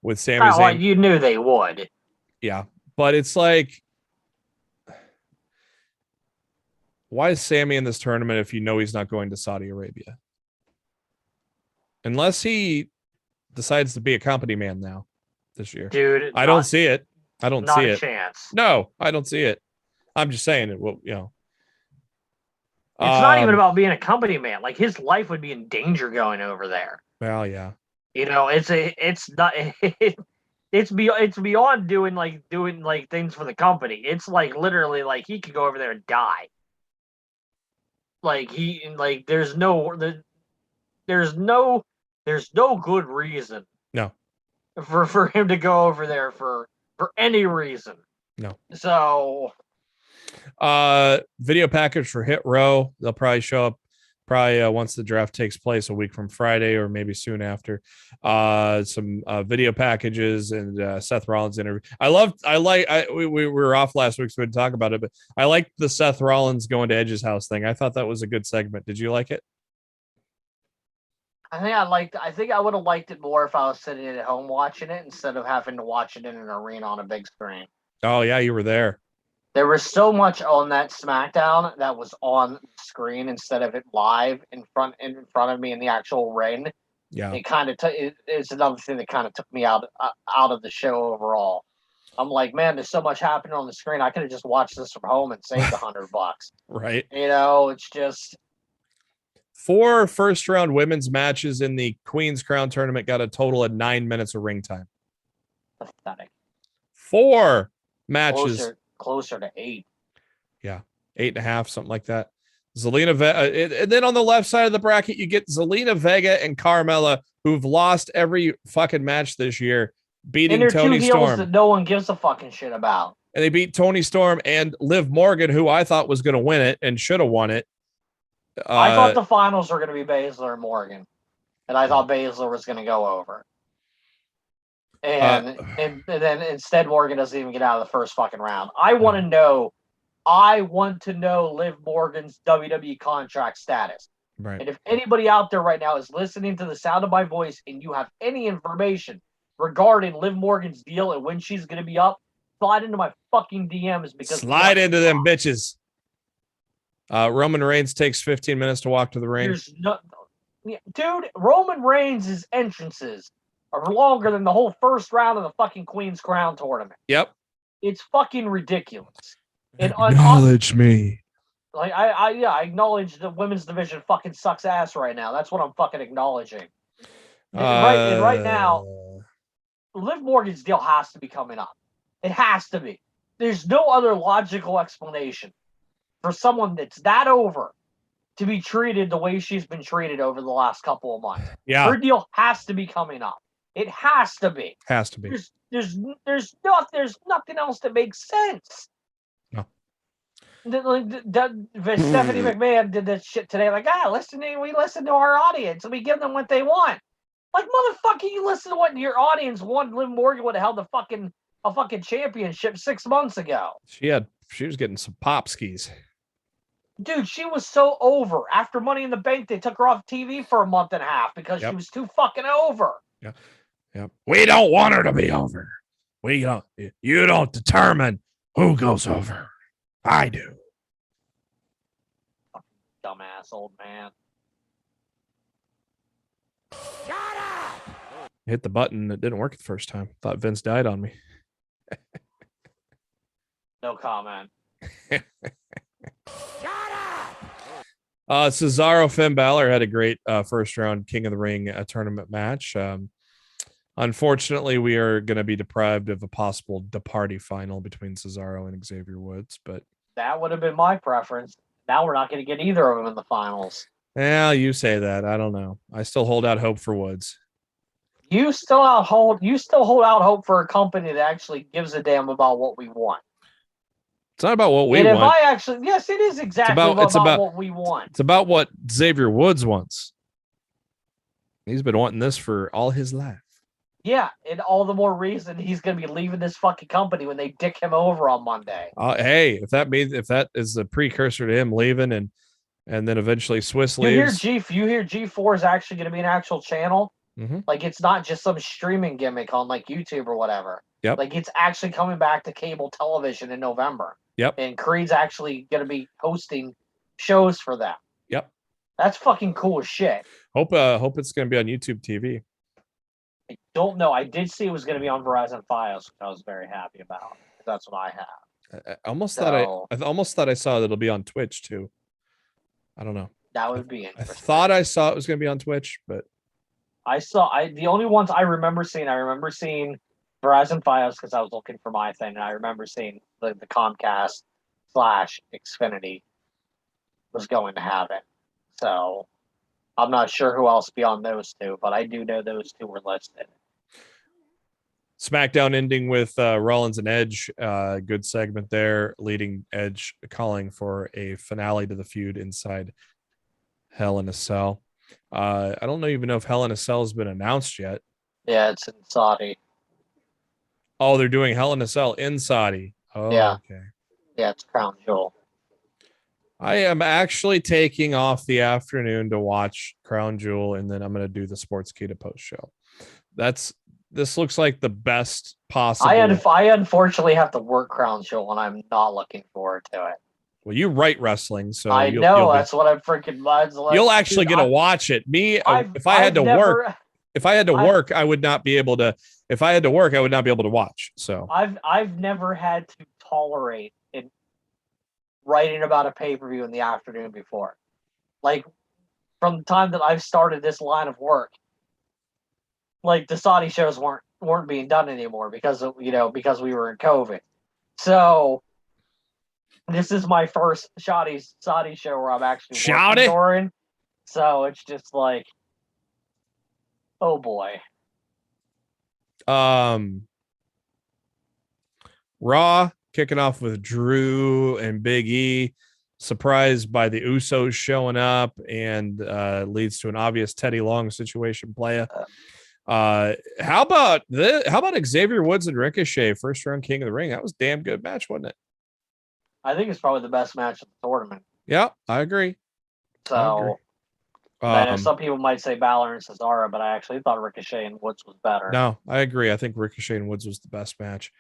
With Sami Zayn. Well, you knew they would. Yeah. But it's like, why is Sami in this tournament if you know he's not going to Saudi Arabia? Unless he decides to be a company man now this year. Dude. I don't see it. I don't see it. Not a chance. No, I don't see it. I'm just saying it. Well, you know. It's not even about being a company man. Like, his life would be in danger going over there. Well, yeah. You know, it's beyond doing things for the company. It's like literally like he could go over there and die. Like there's no good reason. No. For him to go over there for any reason. No. So video package for Hit Row. They'll probably show up once the draft takes place a week from Friday or maybe soon after. Some video packages and Seth Rollins interview. We were off last week, so we didn't talk about it, but I liked the Seth Rollins going to Edge's house thing. I thought that was a good segment. Did you like it? I think I would have liked it more if I was sitting at home watching it instead of having to watch it in an arena on a big screen. Oh yeah, you were there. There was so much on that SmackDown that was on screen instead of it live in front of me in the actual ring. Yeah, it kind of it's another thing that kind of took me out of the show overall. I'm like, man, there's so much happening on the screen. I could have just watched this from home and saved $100. Right. You know, it's just 4 first-round women's matches in the Queen's Crown tournament got a total of 9 minutes of ring time. Pathetic. 4 matches. Closer to 8. Yeah, 8.5, something like that. Zelina Vega, and then on the left side of the bracket, you get Zelina Vega and Carmella who've lost every fucking match this year, beating And they're Tony two heels Storm. that no one gives a fucking shit about. And they beat Tony Storm and Liv Morgan, who I thought was going to win it and should have won it. I thought the finals were going to be Baszler and Morgan. And I thought Baszler was going to go over. And then instead Morgan doesn't even get out of the first fucking round. I want to know Liv Morgan's WWE contract status. Right. And if anybody out there right now is listening to the sound of my voice and you have any information regarding Liv Morgan's deal and when she's going to be up, slide into my fucking DMs because slide into them bitches. Roman Reigns takes 15 minutes to walk to the ring. Dude, Roman Reigns' entrances are longer than the whole first round of the fucking Queen's Crown tournament. Yep. It's fucking ridiculous. Acknowledge me. Like I acknowledge the women's division fucking sucks ass right now. That's what I'm fucking acknowledging. And right now, Liv Morgan's deal has to be coming up. It has to be. There's no other logical explanation for someone that's that over to be treated the way she's been treated over the last couple of months. Yeah. Her deal has to be coming up. It has to be. Has to be. There's nothing else that makes sense. No. Stephanie McMahon did this shit today. Like, we listen to our audience and we give them what they want. Like, motherfucker, you listen to what your audience wanted. Liv Morgan would have held a fucking championship 6 months ago. She was getting some pop skis. Dude, she was so over. After Money in the Bank, they took her off TV for a month and a half because she was too fucking over. Yeah. Yep. We don't want her to be over. You don't determine who goes over. I do. Dumbass old man. Shut up! Hit the button. It didn't work the first time. Thought Vince died on me. No comment. Cesaro Finn Balor had a great first round King of the Ring tournament match. Unfortunately, we are going to be deprived of a possible party final between Cesaro and Xavier Woods, but that would have been my preference. Now we're not going to get either of them in the finals. Yeah, you say that. I don't know. I still hold out hope for Woods. You still hold out hope for a company that actually gives a damn about what we want. It's not about what we and want. Yes, it is exactly about what we want. It's about what Xavier Woods wants. He's been wanting this for all his life. Yeah, and all the more reason he's going to be leaving this fucking company when they dick him over on Monday. Hey, if that is the precursor to him leaving and then eventually Swiss leaves. You hear G4 is actually going to be an actual channel? Mm-hmm. Like, it's not just some streaming gimmick on like YouTube or whatever. Yep. Like, it's actually coming back to cable television in November. Yep. And Creed's actually going to be hosting shows for them. Yep. That's fucking cool as shit. Hope it's going to be on YouTube TV. I don't know. I did see it was going to be on Verizon Fios, which I was very happy about. That's what I have. I almost thought I saw that it'll be on Twitch too. I don't know. That would be interesting. I thought I saw it was going to be on Twitch, but the only ones I remember seeing Verizon Fios because I was looking for my thing, and I remember seeing the Comcast / Xfinity was going to have it. So I'm not sure who else beyond those two, but I do know those two were listed. SmackDown ending with Rollins and Edge. Good segment there, leading Edge calling for a finale to the feud inside Hell in a Cell. I don't even know if Hell in a Cell has been announced yet. Yeah, it's in Saudi. Oh, they're doing Hell in a Cell in Saudi. Oh, yeah. Okay. Yeah, it's Crown Jewel. I am actually taking off the afternoon to watch Crown Jewel, and then I'm going to do the Sportskeeda post show. This looks like the best possible. I unfortunately have to work Crown Jewel, and I'm not looking forward to it. Well, you write wrestling, so I know that's what I'm freaking. You'll actually get to watch it. If I had to work, I would not be able to. If I had to work, I would not be able to watch. So I've never had to tolerate writing about a pay-per-view in the afternoon before. Like, from the time that I've started this line of work, like, the Saudi shows weren't being done anymore because we were in COVID. So this is my first Saudi show where I'm actually working during. So it's just like, Oh boy. Raw kicking off with Drew and Big E, surprised by the Usos showing up, and leads to an obvious Teddy Long situation playa. How about Xavier Woods and Ricochet, first round King of the Ring? That was a damn good match, wasn't it? I think it's probably the best match of the tournament. Yeah, I agree. So I know some people might say Balor and Cesaro, but I actually thought Ricochet and Woods was better. No, I agree. I think Ricochet and Woods was the best match.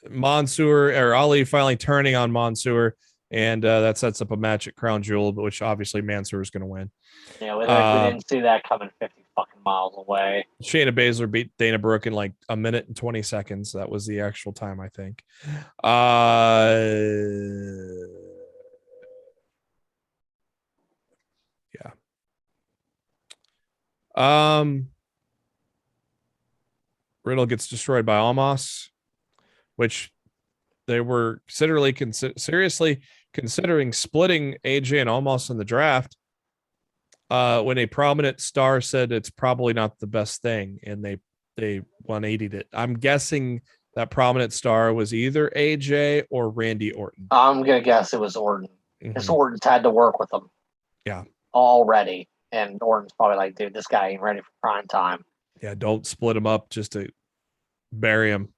Mansoor or Ali finally turning on Mansoor, and that sets up a match at Crown Jewel, but which obviously Mansoor is going to win. Yeah, we didn't see that coming 50 fucking miles away. Shayna Baszler beat Dana Brooke in like a minute and 20 seconds. That was the actual time, I think. Yeah. Riddle gets destroyed by Almas, which they were seriously considering splitting AJ and Almas in the draft. When a prominent star said it's probably not the best thing, and they 180'd it. I'm guessing that prominent star was either AJ or Randy Orton. I'm gonna guess it was Orton. Because Orton's had to work with him. Yeah. Already. And Orton's probably like, dude, this guy ain't ready for prime time. Yeah, don't split him up just to bury him.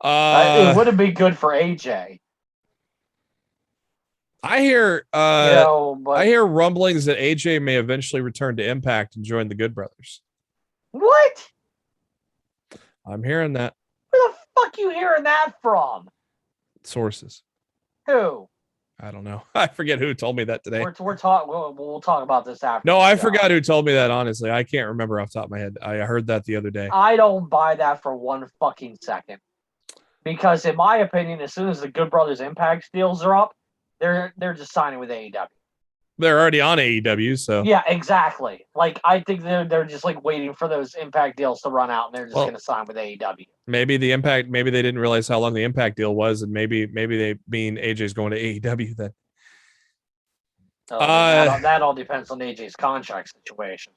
It would have been good for AJ. I hear I hear rumblings that AJ may eventually return to Impact and join the Good Brothers. What? I'm hearing that. Where the fuck you hearing that from? Sources. Who? I don't know. I forget who told me that today. We'll talk about this after. No, I forgot who told me that, honestly. I can't remember off the top of my head. I heard that the other day. I don't buy that for one fucking second. Because in my opinion, as soon as the Good Brothers Impact deals are up, they're just signing with AEW. They're already on AEW, so yeah, exactly. Like I think they're just like waiting for those Impact deals to run out, and they're just going to sign with AEW. Maybe they didn't realize how long the Impact deal was, and maybe they mean AJ's going to AEW then. That all depends on AJ's contract situation.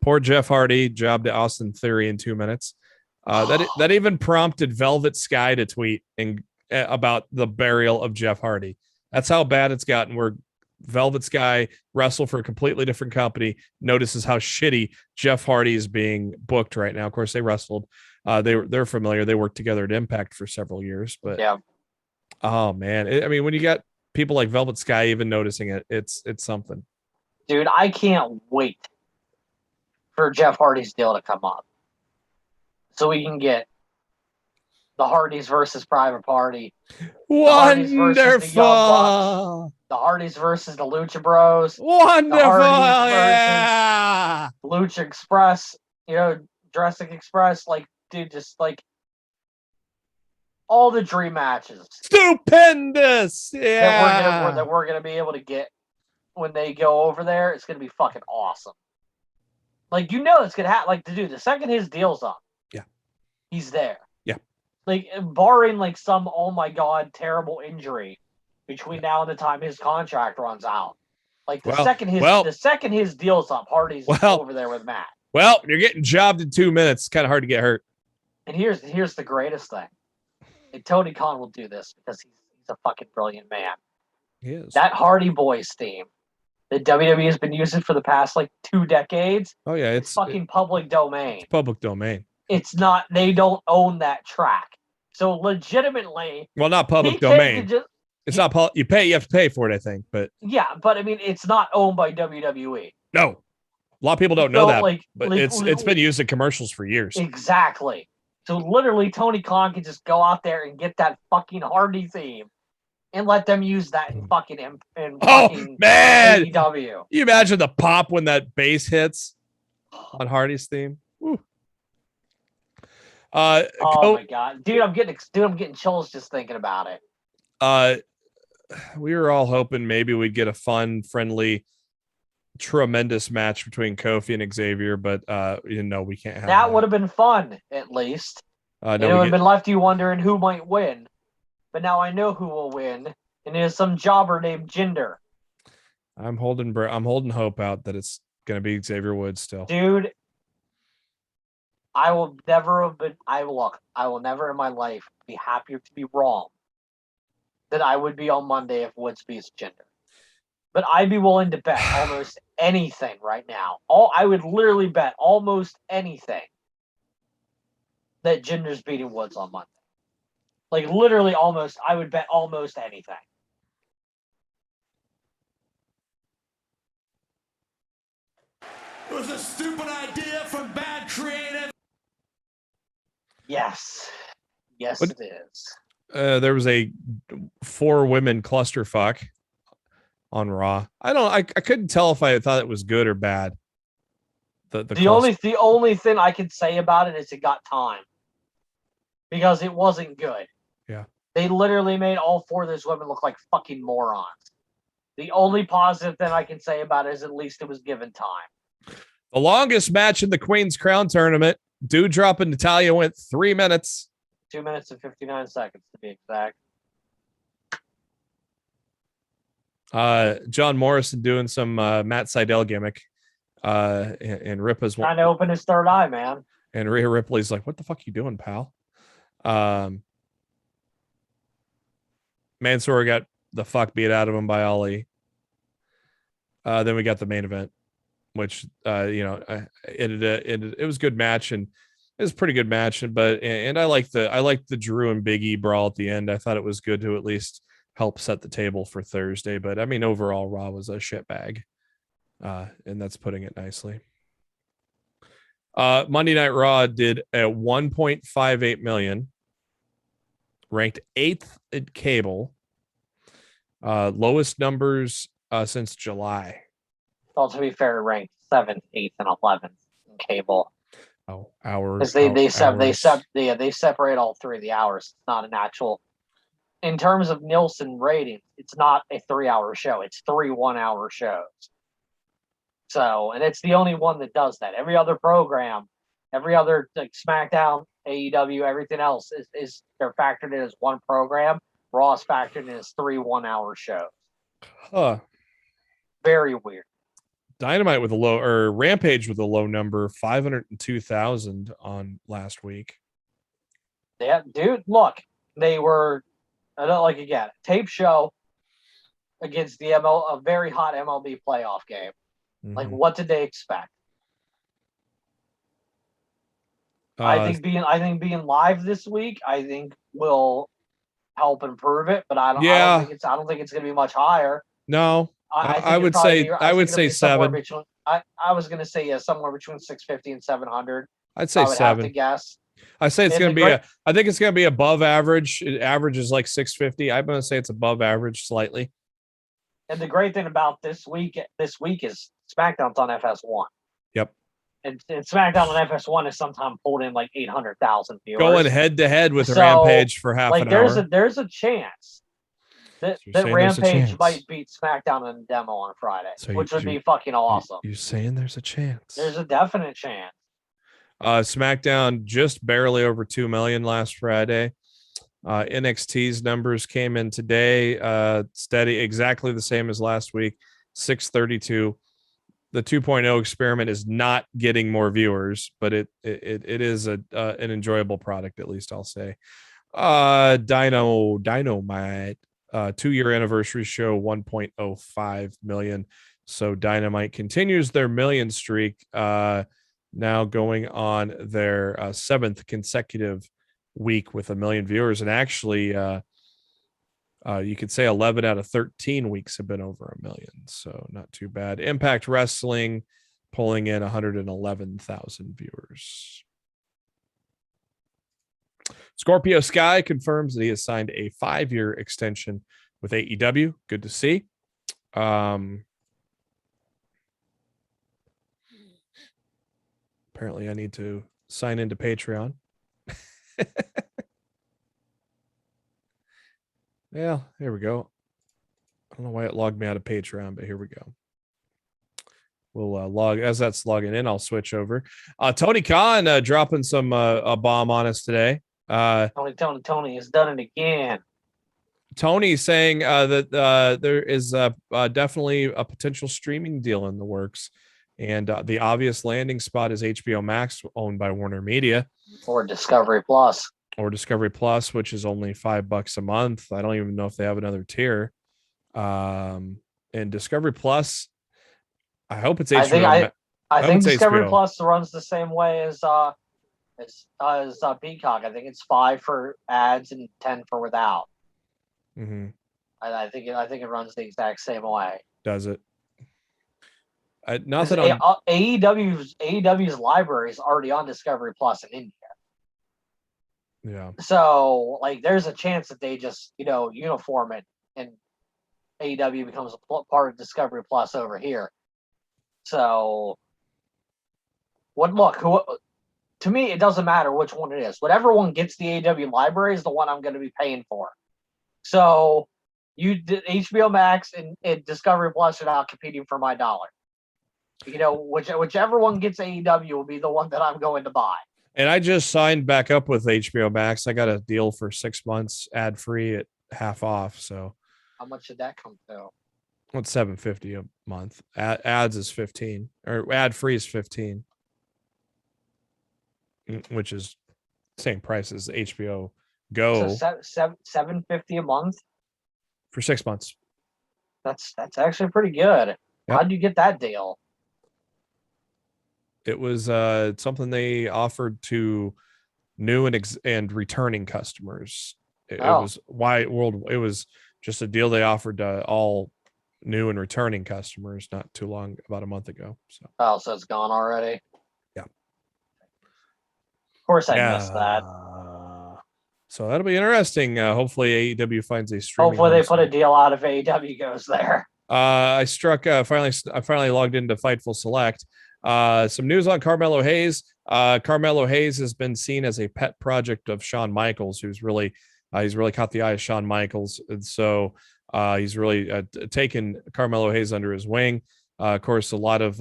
Poor Jeff Hardy jobbed to Austin Theory in 2 minutes. That even prompted Velvet Sky to tweet about the burial of Jeff Hardy. That's how bad it's gotten. Where Velvet Sky wrestled for a completely different company, notices how shitty Jeff Hardy is being booked right now. Of course, they wrestled. They're familiar. They worked together at Impact for several years. But yeah. Oh man, I mean, when you got people like Velvet Sky even noticing it, it's something. Dude, I can't wait for Jeff Hardy's deal to come up, so we can get the Hardys versus Private Party. Wonderful. The Hardys versus the Lucha Bros. Wonderful. Yeah. Lucha Express, Jurassic Express. Like, dude, just like all the dream matches. Stupendous. Yeah. That we're gonna be able to get when they go over there. It's gonna be fucking awesome. Like, it's gonna happen. Like, dude, the second his deal's up, yeah, he's there. Yeah. Like, barring like some oh my god terrible injury between now and the time his contract runs out. Like the second his deal's up, Hardy's over there with Matt. Well, you're getting jobbed in 2 minutes. It's kind of hard to get hurt. And here's the greatest thing. And Tony Khan will do this because he's a fucking brilliant man. He is. That Hardy Boys theme that WWE has been using for the past like 2 decades. Oh yeah, it's public domain. It's public domain. It's not. They don't own that track. So legitimately, well, not public domain. It's not. You have to pay for it, I think. But yeah, but I mean, it's not owned by WWE. No, a lot of people don't know that. But it's been used in commercials for years. Exactly. So literally, Tony Khan can just go out there and get that fucking Hardy theme and let them use that in fucking man! AEW. You imagine the pop when that bass hits on Hardy's theme. Woo. My god, dude! I'm getting chills just thinking about it. We were all hoping maybe we'd get a fun, friendly, tremendous match between Kofi and Xavier, but we can't have that. That would have been fun, at least. It would have been left you wondering who might win. But now I know who will win, and it is some jobber named Jinder. I'm holding hope out that it's gonna be Xavier Woods still. Dude, I will never never in my life be happier to be wrong than I would be on Monday if Woods beats Jinder. But I'd be willing to bet almost anything right now. I would literally bet almost anything that Jinder's beating Woods on Monday. Like literally I would bet almost anything. It was a stupid idea from bad creative. Yes. Yes, What? it is. There was a 4 women clusterfuck on Raw. I couldn't tell if I thought it was good or bad. The only thing I can say about it is it got time. Because it wasn't good. Yeah. They literally made all 4 of those women look like fucking morons. The only positive thing I can say about it is at least it was given time. The longest match in the Queen's Crown tournament, Doudrop and Natalya went 3 minutes. 2 minutes and 59 seconds to be exact. John Morrison doing some Matt Sydal gimmick. And Ripa's trying to open his third eye, man. And Rhea Ripley's like, "What the fuck you doing, pal?" Mansoor got the fuck beat out of him by Ali. Then we got the main event, which it was a good match, and it was a pretty good match. But I liked the Drew and Big E brawl at the end. I thought it was good to at least help set the table for Thursday. But I mean, overall, Raw was a shit bag, and that's putting it nicely. Monday Night Raw did at 1.58 million, ranked 8th at cable, lowest numbers since July. Well, to be fair, ranked 7th, 8th, and 11th in cable. Oh, hours. Because they separate all 3 of the hours. It's not an actual. In terms of Nielsen ratings, it's not a 3-hour show. It's 3 1-hour shows. So, and it's the only one that does that. Every other program, every other like SmackDown, AEW, everything else is they're factored in as one program. Raw is factored in as 3 1-hour shows. Huh. Very weird. Dynamite with a low, or Rampage with a low number, 502,000 on last week. Yeah, dude, look, they were, again, tape show against a very hot MLB playoff game. Mm-hmm. Like, what did they expect? I think being live this week, I think will help improve it, but I don't think it's going to be much higher. No, I would say 7. I was going to say somewhere between 650 and 700. I'd say 7. Have to guess. I say it's going to be I think it's going to be above average. It averages like 650. I'm going to say it's above average slightly. And the great thing about this week is SmackDown's on FS1. Yep. And SmackDown on FS1 is sometimes pulled in like 800,000 viewers. Going head to head with Rampage for half an hour. There's a chance that Rampage might beat SmackDown in a demo on Friday, which would be fucking awesome. You're saying there's a chance? There's a definite chance. SmackDown just barely over 2 million last Friday. NXT's numbers came in today, steady, exactly the same as last week, 632. The 2.0 experiment is not getting more viewers, but it is an enjoyable product, at least I'll say. Dynamite, 2-year anniversary show, 1.05 million. So Dynamite continues their million streak, now going on their 7th consecutive week with 1 million viewers. And actually, you could say 11 out of 13 weeks have been over 1 million. So not too bad. Impact Wrestling pulling in 111,000 viewers. Scorpio Sky confirms that he has signed a 5-year extension with AEW. Good to see. Apparently I need to sign into Patreon. Yeah, here we go. I don't know why it logged me out of Patreon, but here we go. We'll log as that's logging in. I'll switch over. Tony Khan dropping some a bomb on us today. Tony has done it again. Tony saying that there is definitely a potential streaming deal in the works, And the obvious landing spot is HBO Max, owned by Warner Media, Or Discovery Plus. or Discovery Plus, which is only $5 a month. I don't even know if they have another tier. And Discovery Plus, I hope it's HBO. I hope think it's Discovery HBO. Plus runs the same way as Peacock. I think it's 5 for ads and 10 for without. Mm-hmm. I think it runs the exact same way. Does it? Nothing on AEW's library is already on Discovery Plus in India. Yeah. So like, there's a chance that they just uniform it and AEW becomes a part of Discovery Plus over here. So to me, it doesn't matter which one it is. Whatever one gets the AEW library is the one I'm going to be paying for. So HBO Max and Discovery Plus are not competing for my dollar. Whichever one gets AEW will be the one that I'm going to buy. And I just signed back up with HBO Max. I got a deal for 6 months ad free at half off. So how much did that come to? What's $7.50 a month? Ads is 15, or ad free is 15, which is same price as HBO Go. So $7.50 a month for 6 months. That's actually pretty good. Yep. How did you get that deal? It was something they offered to new and returning customers. It was It was just a deal they offered to all new and returning customers not too long, about a month ago. So it's gone already. Yeah. Of course, I missed that. So that'll be interesting. Hopefully AEW finds a streaming. Hopefully they put a deal out if AEW goes there. I finally logged into Fightful Select. Some news on Carmelo Hayes. Carmelo Hayes has been seen as a pet project of Shawn Michaels, who's really he's really caught the eye of Shawn Michaels, and so he's really taken Carmelo Hayes under his wing. Of course, a lot of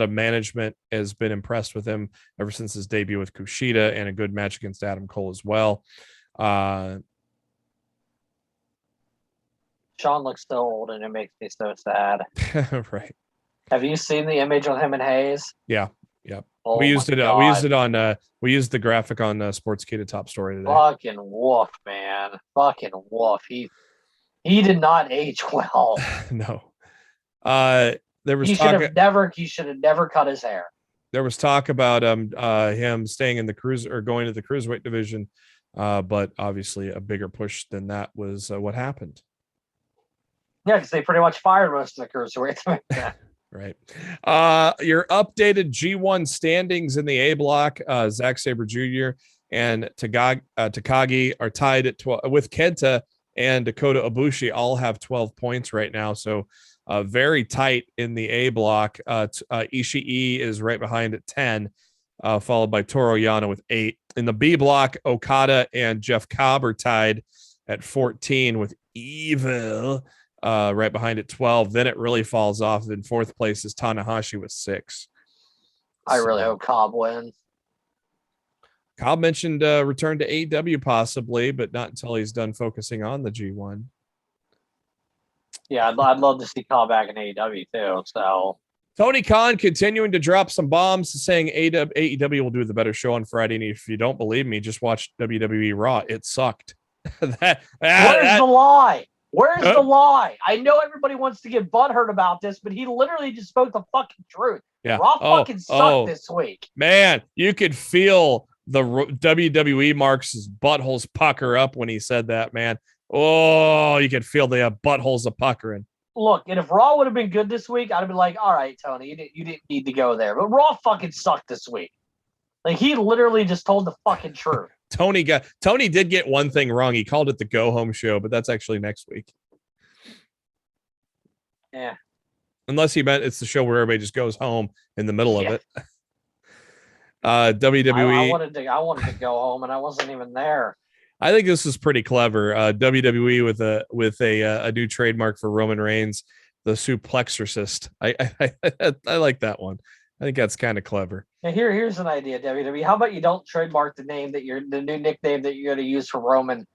management has been impressed with him ever since his debut with Kushida and a good match against Adam Cole as well. Shawn looks so old, and it makes me so sad. Right. Have you seen the image of him and Hayes? Yeah. Yep. Oh, we used the graphic on Sportskeeda Top Story today. Fucking woof, man. Fucking woof. He did not age well. No. There was he should have never cut his hair. There was talk about him staying in the cruiser or going to the cruiserweight division, but obviously a bigger push than that was what happened. Yeah, because they pretty much fired most of the cruiserweights. Right. Your updated G1 standings in the A block, Zack Sabre Jr. and Takagi are tied at 12 with Kenta, and Dakota Ibushi all have 12 points right now. So very tight in the A block. Ishii is right behind at 10, followed by Toru Yano with 8. In the B block, Okada and Jeff Cobb are tied at 14 with Evil right behind at 12. Then it really falls off. In fourth place is Tanahashi with 6. I really hope Cobb wins. Cobb mentioned return to AEW possibly, but not until he's done focusing on the G1. Yeah, I'd love to see Cobb back in AEW too. So Tony Khan continuing to drop some bombs, saying AEW will do the better show on Friday. And if you don't believe me, just watch WWE Raw. It sucked. Where's the lie? Where's the lie? I know everybody wants to get butthurt about this, but he literally just spoke the fucking truth. Yeah. Raw fucking sucked this week. Man, you could feel the WWE Marks' buttholes pucker up when he said that, man. Oh, you could feel the buttholes a puckering. Look, and if Raw would have been good this week, I'd have been like, all right, Tony, you didn't need to go there. But Raw fucking sucked this week. Like, he literally just told the fucking truth. Tony did get one thing wrong. He called it the go home show, but that's actually next week. Yeah. Unless he meant it's the show where everybody just goes home in the middle of it. WWE. I wanted to go home, and I wasn't even there. I think this is pretty clever. WWE with a new trademark for Roman Reigns, the Suplexorcist. I like that one. I think that's kind of clever. Now here's an idea, WWE. How about you don't trademark the new nickname that you're going to use for Roman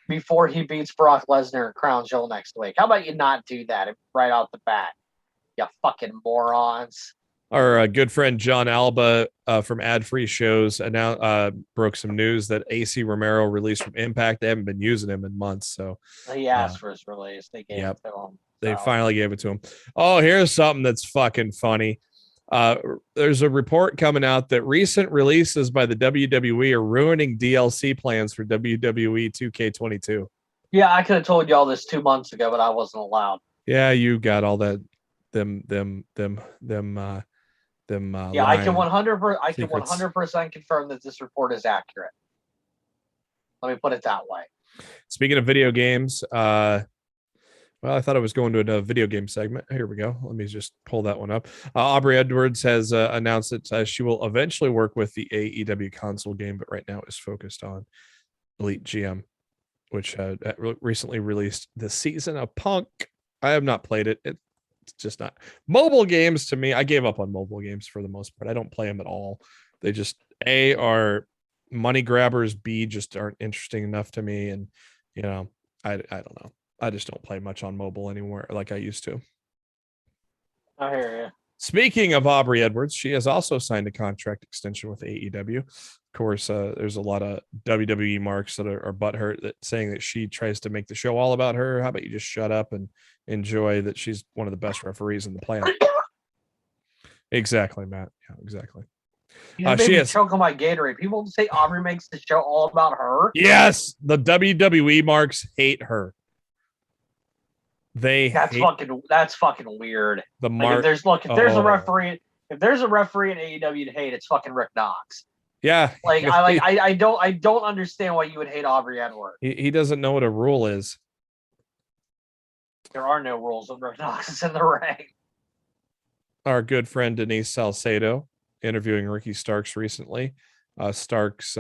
before he beats Brock Lesnar and Crown Jewel next week? How about you not do that right off the bat? You fucking morons. Our good friend John Alba from Ad Free Shows broke some news that AC Romero released from Impact. They haven't been using him in months, so He asked for his release. They gave it to him. They finally gave it to him. Oh, here's something that's fucking funny. There's a report coming out that recent releases by the WWE are ruining DLC plans for WWE 2K22. Yeah, I could have told you all this 2 months ago, but I wasn't allowed. Yeah, you got all that. Them. Yeah, I can 100% confirm that this report is accurate. Let me put it that way. Speaking of video games, well, I thought I was going to another video game segment. Here we go. Let me just pull that one up. Aubrey Edwards has announced that she will eventually work with the AEW console game, but right now is focused on Elite GM, which recently released the season of Punk. I have not played it. It's just not mobile games to me. I gave up on mobile games for the most part. I don't play them at all. They just A, are money grabbers, B, just aren't interesting enough to me. And, you know, I don't know. I just don't play much on mobile anymore like I used to. I hear you. Speaking of Aubrey Edwards, she has also signed a contract extension with AEW. Of course, there's a lot of WWE marks that are butthurt that saying that she tries to make the show all about her. How about you just shut up and enjoy that she's one of the best referees in the planet? Exactly, Matt. Yeah, exactly. She has choke on my Gatorade. People say Aubrey makes the show all about her. Yes, the WWE marks hate her. That's fucking weird. The mark. If there's a referee in AEW to hate, it's fucking Rick Knox. Yeah. I don't understand why you would hate Aubrey Edwards. He doesn't know what a rule is. There are no rules when Rick Knox is in the ring. Our good friend Denise Salcedo interviewing Ricky Starks recently. Starks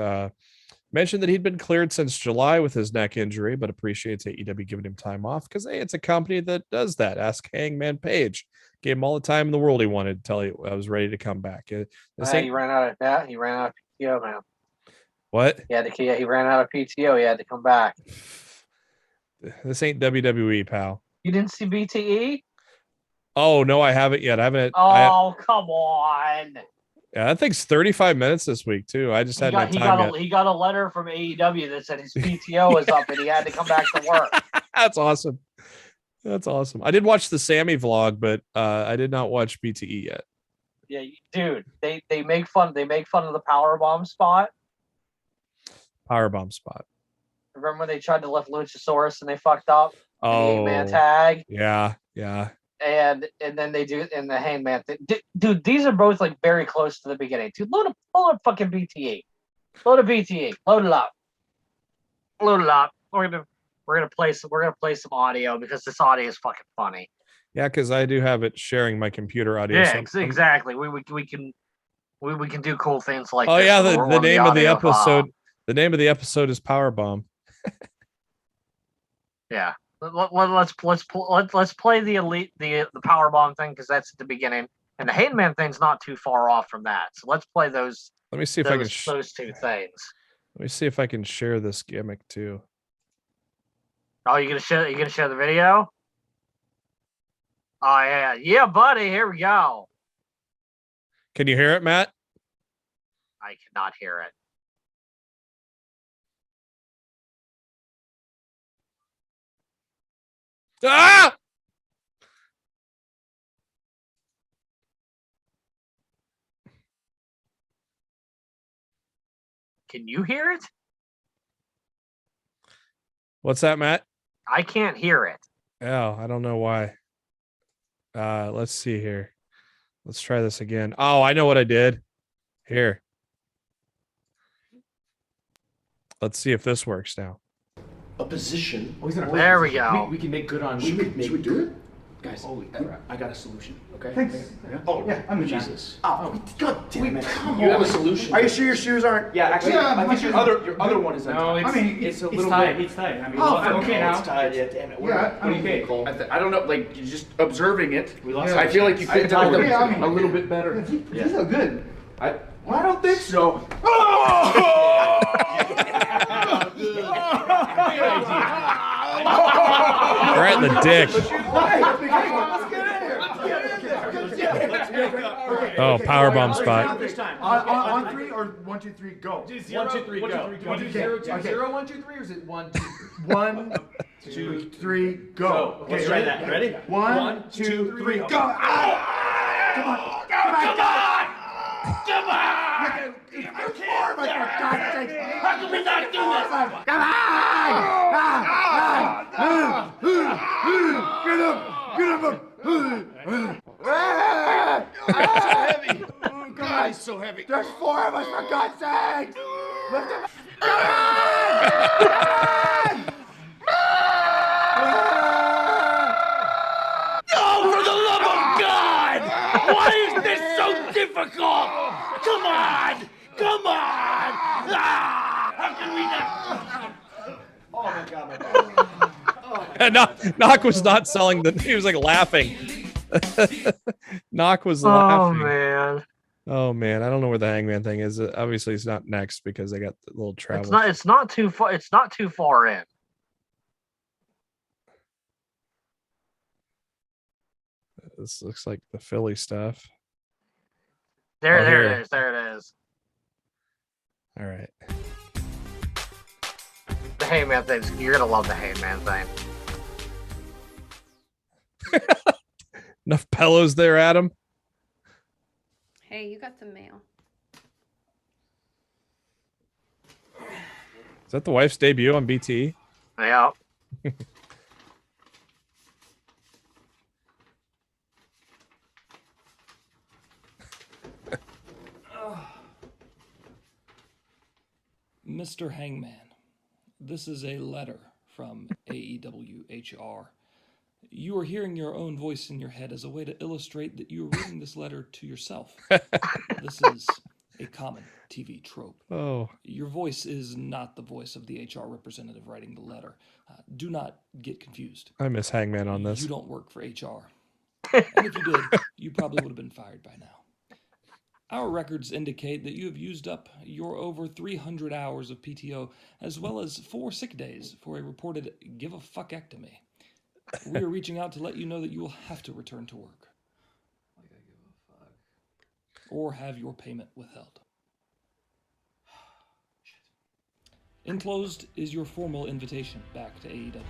mentioned that he'd been cleared since July with his neck injury, but appreciates AEW giving him time off because, hey, it's a company that does that. Ask Hangman Page. Gave him all the time in the world he wanted to tell you I was ready to come back. He ran out of that. He ran out of PTO, man. What? He ran out of PTO. He had to come back. This ain't WWE, pal. You didn't see BTE? Oh, no, I haven't yet. Come on. Yeah, that thing's 35 minutes this week too. I just hadn't had time yet. He got a letter from AEW that said his PTO was up and he had to come back to work. That's awesome. I did watch the Sammy vlog, but I did not watch BTE yet. Yeah, dude, they make fun of the powerbomb spot. Powerbomb spot. Remember when they tried to lift Luchasaurus and they fucked up? Oh, the 8-man tag. Yeah. And then they do in the Hangman thing. Dude, these are both like very close to the beginning. Dude, load up fucking BTE. Load it up. We're gonna play some audio because this audio is fucking funny. Yeah, because I do have it sharing my computer audio. Yeah, exactly. We can do cool things like. Oh this yeah, the name of the episode. The name of the episode is Powerbomb. Yeah. Let's play the elite the powerbomb thing because that's at the beginning, and the Hangman thing's not too far off from that. So let's play those. Let me see if I can those two things. Let me see if I can share this gimmick too. Oh, you gonna share the video? Oh yeah, buddy. Here we go. Can you hear it, Matt? I cannot hear it. Ah! Can you hear it? What's that, Matt? I can't hear it. Oh, I don't know why. Let's see here. Let's try this again. Oh, I know what I did. Here. Let's see if this works now. A position. Oh, he's gonna there we go. We can make good on. Should we do it? Guys, holy crap! I got a solution. Okay. Thanks. Yeah. Oh yeah, I'm Jesus. Oh, God damn it! Come You on. have a solution. Are you sure your shoes aren't? Yeah, actually, Yeah, I think your other one is untied. I mean, it's a it's little tight. bit. It's tight. I mean, Okay now. It's tied. Yeah, damn it. Yeah, I'm okay. cool. I don't know, like you're just observing it. We lost. I feel like you fit them Yeah, a little bit better. These are good. I don't think so. Right in the dick. Let's get in here. Oh, powerbomb spot. This time. On 3 or 1, 2, 3, go. 1, 2, 3, go. 1, 2, 0, 2, 0, 1, 2, 3, or is it 1, 2, 3? 1, 2, 3, go. Let's try that. Ready? 1, 2, 3, go. Come on. How can we not do this? God, he's so heavy. There's 4 of us, for God's sake! Lift him Oh, for the love of God! Why is this so difficult? Come on! Come on! Ah! How can we not? Oh my god, my god. And Knock was not selling the. He was like laughing. Knock was Oh laughing. man, Oh man, I don't know where the Hangman thing is. Obviously, it's not next because they got the little travel. it's not too far. It's not too far in. This looks like the Philly stuff. There, Oh, there here. it is. There it is. All right. The Hangman thing. You're gonna love the Hangman thing. Enough pillows there, Adam. Hey, you got the mail. Is that the wife's debut on BT? Yeah. Mr. Hangman, this is a letter from AEW HR. You are hearing your own voice in your head as a way to illustrate that you are reading this letter to yourself. This is a common TV trope. Oh, Your voice is not the voice of the HR representative writing the letter. Do not get confused. I miss Hangman on this. You don't work for HR. And if you did, you probably would have been fired by now. Our records indicate that you have used up your over 300 hours of PTO, as well as 4 sick days for a reported give-a-fuckectomy. We are reaching out to let you know that you will have to return to work. Like I give a fuck. Or have your payment withheld. Enclosed is your formal invitation back to AEW.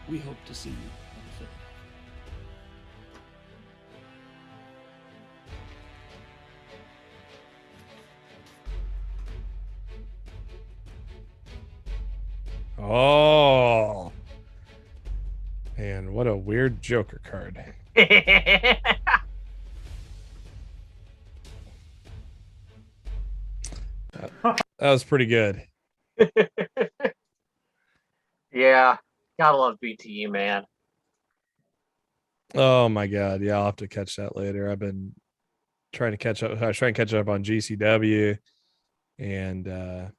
We hope to see you in Philadelphia. Oh. Man, what a weird Joker card. That was pretty good. Yeah. Gotta love BTE, man. Oh my god. Yeah, I'll have to catch that later. I've been trying to catch up. I was trying to catch up on GCW. And I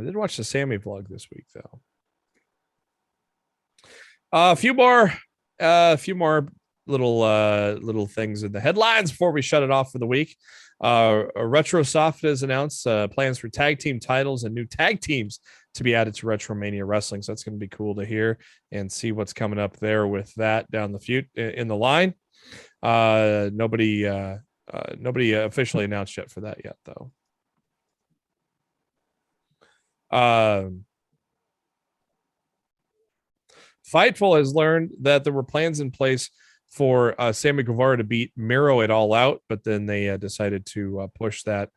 did watch the Sammy vlog this week though. A few more little things in the headlines before we shut it off for the week. Retrosoft has announced plans for tag team titles and new tag teams to be added to Retromania Wrestling. So that's going to be cool to hear and see what's coming up there with that down the in the line. Nobody officially announced yet for that yet though. Fightful has learned that there were plans in place for Sammy Guevara to beat Miro at All Out, but then they decided to push that,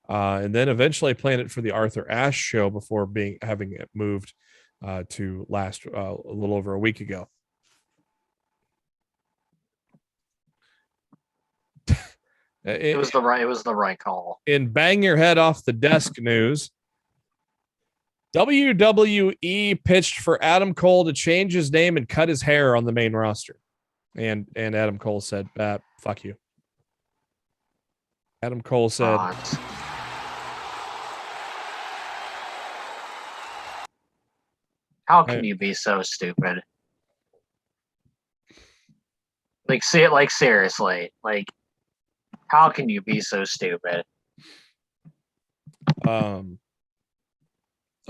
and then eventually plan it for the Arthur Ashe show before having it moved to last a little over a week ago. It was the right call. In bang your head off the desk news, WWE pitched for Adam Cole to change his name and cut his hair on the main roster. And Adam Cole said, fuck you. Adam Cole said, how can you be so stupid? Like, see it, like, seriously. Like, how can you be so stupid?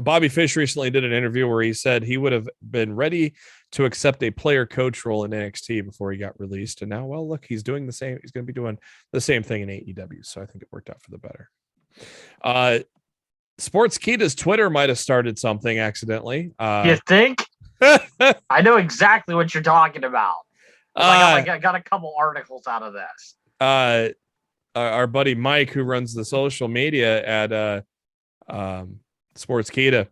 Bobby Fish recently did an interview where he said he would have been ready to accept a player coach role in NXT before he got released. And now, well, look, he's doing the same. He's going to be doing the same thing in AEW. So I think it worked out for the better. Sportskeeda's Twitter might have started something accidentally. You think? I know exactly what you're talking about. I got a couple articles out of this. Our buddy Mike, who runs the social media at Sportskeeda,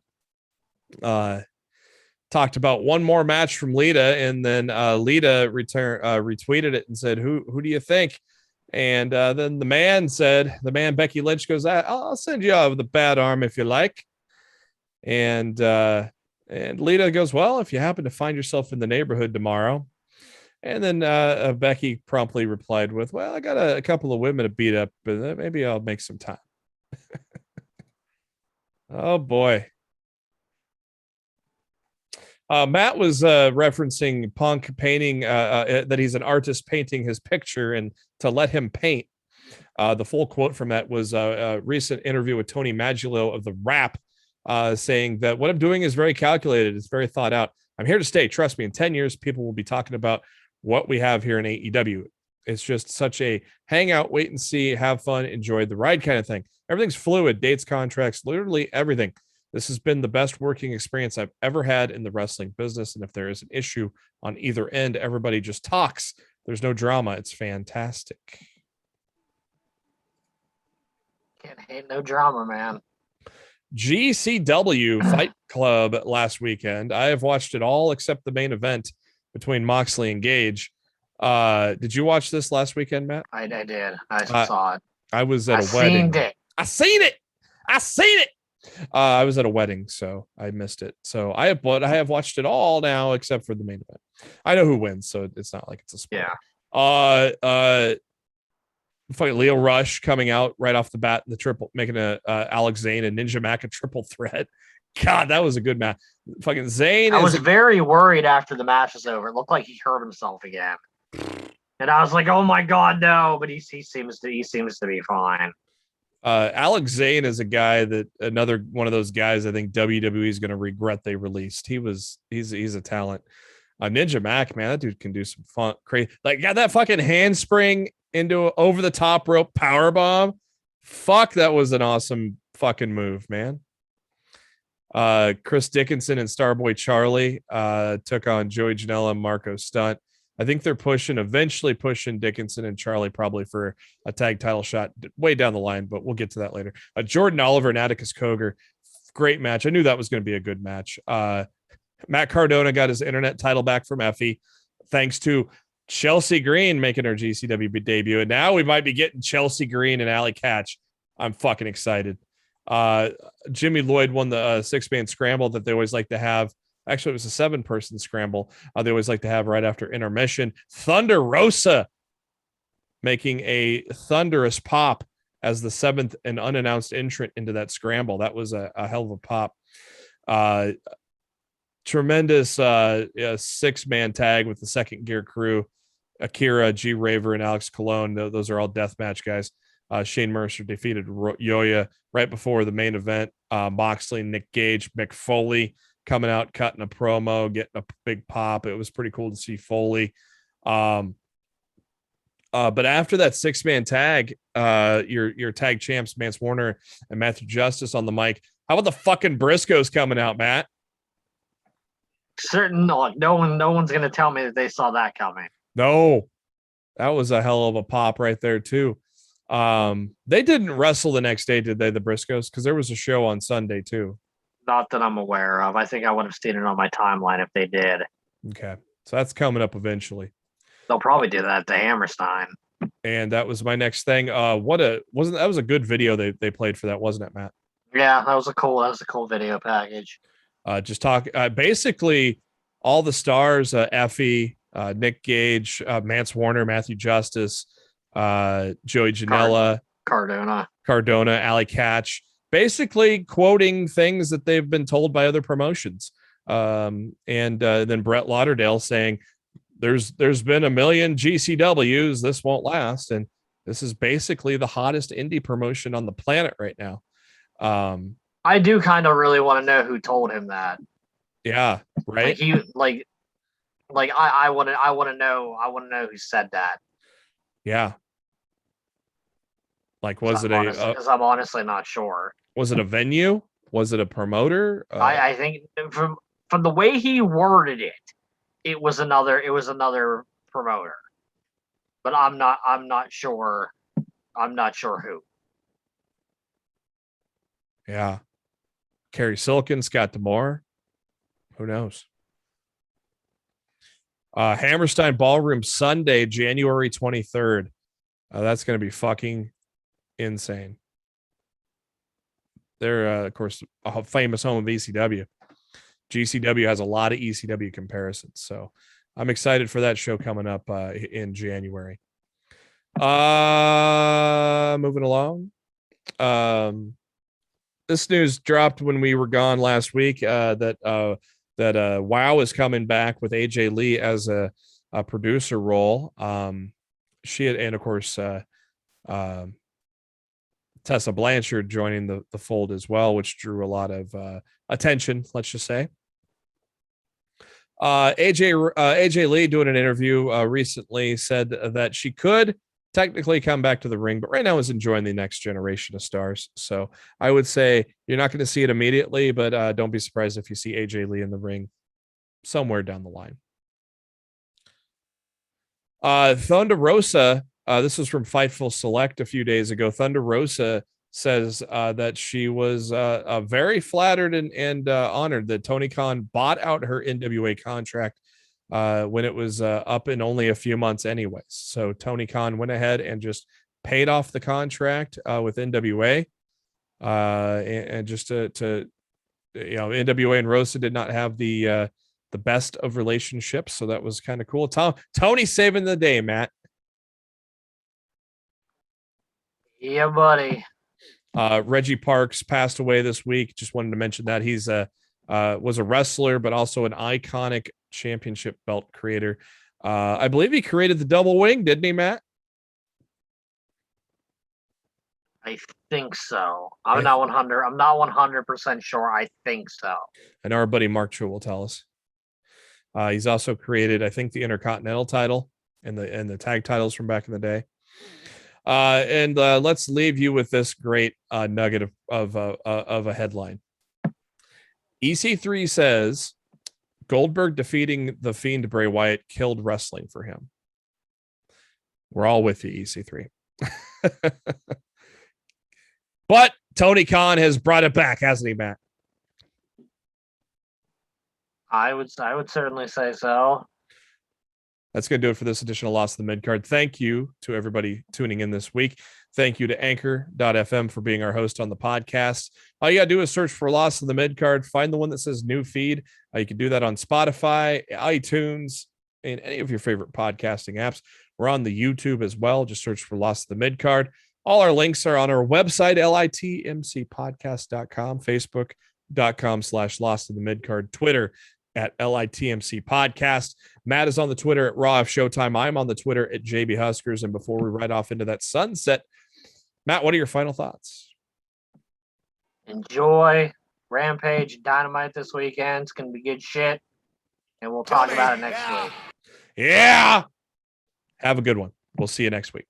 talked about one more match from Lita, and then Lita retweeted it and said, "Who do you think?" And then the man Becky Lynch goes, "I'll send you out with a bad arm if you like." And Lita goes, "Well, if you happen to find yourself in the neighborhood tomorrow." And then Becky promptly replied with, "Well, I got a couple of women to beat up, but maybe I'll make some time." Oh boy. Matt was referencing Punk painting that he's an artist painting his picture and to let him paint. The full quote from that was a recent interview with Tony Maggio of The Wrap, saying that what I'm doing is very calculated. It's very thought out. I'm here to stay. Trust me, in 10 years, people will be talking about what we have here in AEW. It's just such a hang out, wait and see, have fun, enjoy the ride kind of thing. Everything's fluid, dates, contracts, literally everything. This has been the best working experience I've ever had in the wrestling business. And if there is an issue on either end, everybody just talks. There's no drama. It's fantastic. Can't hate no drama, man. GCW Fight Club last weekend. I have watched it all except the main event between Moxley and Gage. Did you watch this last weekend, Matt? I did. I saw it. I was at a wedding. I seen it. I was at a wedding, so I missed it. So I have watched it all now except for the main event. I know who wins, so it's not like it's a spoiler. Yeah. Fight Leo Rush coming out right off the bat in the triple, making a Alex Zane and Ninja Mac a triple threat. God, that was a good match. Fucking Zane. I was very worried after the match was over. It looked like he hurt himself again, and I was like, "Oh my God, no!" But he seems to be fine. Alex Zane is a guy that another one of those guys I think WWE is going to regret they released. He's a talent. Ninja Mac, man, that dude can do some fun, crazy. Like got that fucking handspring into over the top rope power bomb. Fuck, that was an awesome fucking move, man. Chris Dickinson and Starboy Charlie took on Joey Janela and Marco Stunt. I think they're eventually pushing Dickinson and Charlie probably for a tag title shot way down the line, but we'll get to that later. Jordan Oliver and Atticus Cogar, great match. I knew that was going to be a good match. Matt Cardona got his internet title back from Effie, thanks to Chelsea Green making her GCW debut. And now we might be getting Chelsea Green and Allie Katch. I'm fucking excited. Jimmy Lloyd won the 6-man scramble that they always like to have. Actually, it was a 7-person scramble. They always like to have right after intermission. Thunder Rosa making a thunderous pop as the 7th and unannounced entrant into that scramble. That was a hell of a pop. Tremendous 6-man tag with the Second Gear crew. Akira, G Raver, and Alex Colon. Those are all deathmatch guys. Shane Mercer defeated Yoya right before the main event. Moxley, Nick Gage, Mick Foley coming out, cutting a promo, getting a big pop. It was pretty cool to see Foley. But after that 6-man tag, your tag champs, Mance Warner and Matthew Justice on the mic. How about the fucking Briscoes coming out, Matt? No one's gonna tell me that they saw that coming. No, that was a hell of a pop right there too. They didn't wrestle the next day, did they, the Briscoes? Because there was a show on Sunday too. Not that I'm aware of. I think I would have seen it on my timeline if they did. Okay, so that's coming up eventually. They'll probably do that at the Hammerstein. And that was my next thing. That was a good video they played for that, wasn't it, Matt? Yeah, that was a cool video package. Basically all the stars, Effie, Nick Gage, Mance Warner, Matthew Justice, Joey Janela, Cardona, Allie Katch, basically quoting things that they've been told by other promotions. And then Brett Lauderdale saying, there's been a million GCWs. This won't last. And this is basically the hottest indie promotion on the planet right now. I do kind of really want to know who told him that. Yeah, right. I want to know who said that. Yeah. Like, was it because I'm honestly not sure. Was it a venue? Was it a promoter? I think from the way he worded it, it was another promoter. But I'm not sure. I'm not sure who. Yeah. Kerry Silkin, Scott D'Amore. Who knows? Hammerstein Ballroom Sunday, January 23rd. That's going to be fucking insane. They're, of course, a famous home of ECW. GCW has a lot of ECW comparisons. So I'm excited for that show coming up in January. Moving along. This news dropped when we were gone last week that WoW is coming back with AJ Lee as a producer role. She and of course Tessa Blanchard joining the fold as well, which drew a lot of attention, let's just say. AJ Lee, doing an interview recently, said that she could technically come back to the ring, but right now is enjoying the next generation of stars. So I would say you're not going to see it immediately, but don't be surprised if you see AJ Lee in the ring somewhere down the line. Thunder Rosa, this was from Fightful Select a few days ago. Thunder Rosa says that she was very flattered and honored that Tony Khan bought out her NWA contract when it was up in only a few months anyways. So Tony Khan went ahead and just paid off the contract with NWA. And just to NWA and Rosa did not have the best of relationships. So that was kind of cool. Tony saving the day, Matt. Yeah, buddy. Reggie Parks passed away this week. Just wanted to mention that he's was a wrestler, but also an iconic championship belt creator. I believe he created the double wing, didn't he, Matt? I think so. I'm not 100% sure. I think so. And our buddy Mark True will tell us. He's also created, I think, the Intercontinental title and the tag titles from back in the day. And let's leave you with this great nugget of a headline. EC3 says Goldberg defeating the Fiend Bray Wyatt killed wrestling for him. We're all with you, EC3. But Tony Khan has brought it back, hasn't he, Matt? I would certainly say so. That's going to do it for this edition of Lost in the Midcard. Thank you to everybody tuning in this week. Thank you to Anchor.fm for being our host on the podcast. All you got to do is search for Lost in the Midcard. Find the one that says new feed. You can do that on Spotify, iTunes, and any of your favorite podcasting apps. We're on the YouTube as well. Just search for Lost in the Midcard. All our links are on our website, litmcpodcast.com, facebook.com/Lost in the Midcard, Twitter at LITMC Podcast. Matt is on the Twitter at Raw Showtime. I'm on the Twitter at JB Huskers. And before we ride off into that sunset, Matt, what are your final thoughts? Enjoy Rampage Dynamite this weekend. It's going to be good shit. And we'll talk about it next week. Yeah. Have a good one. We'll see you next week.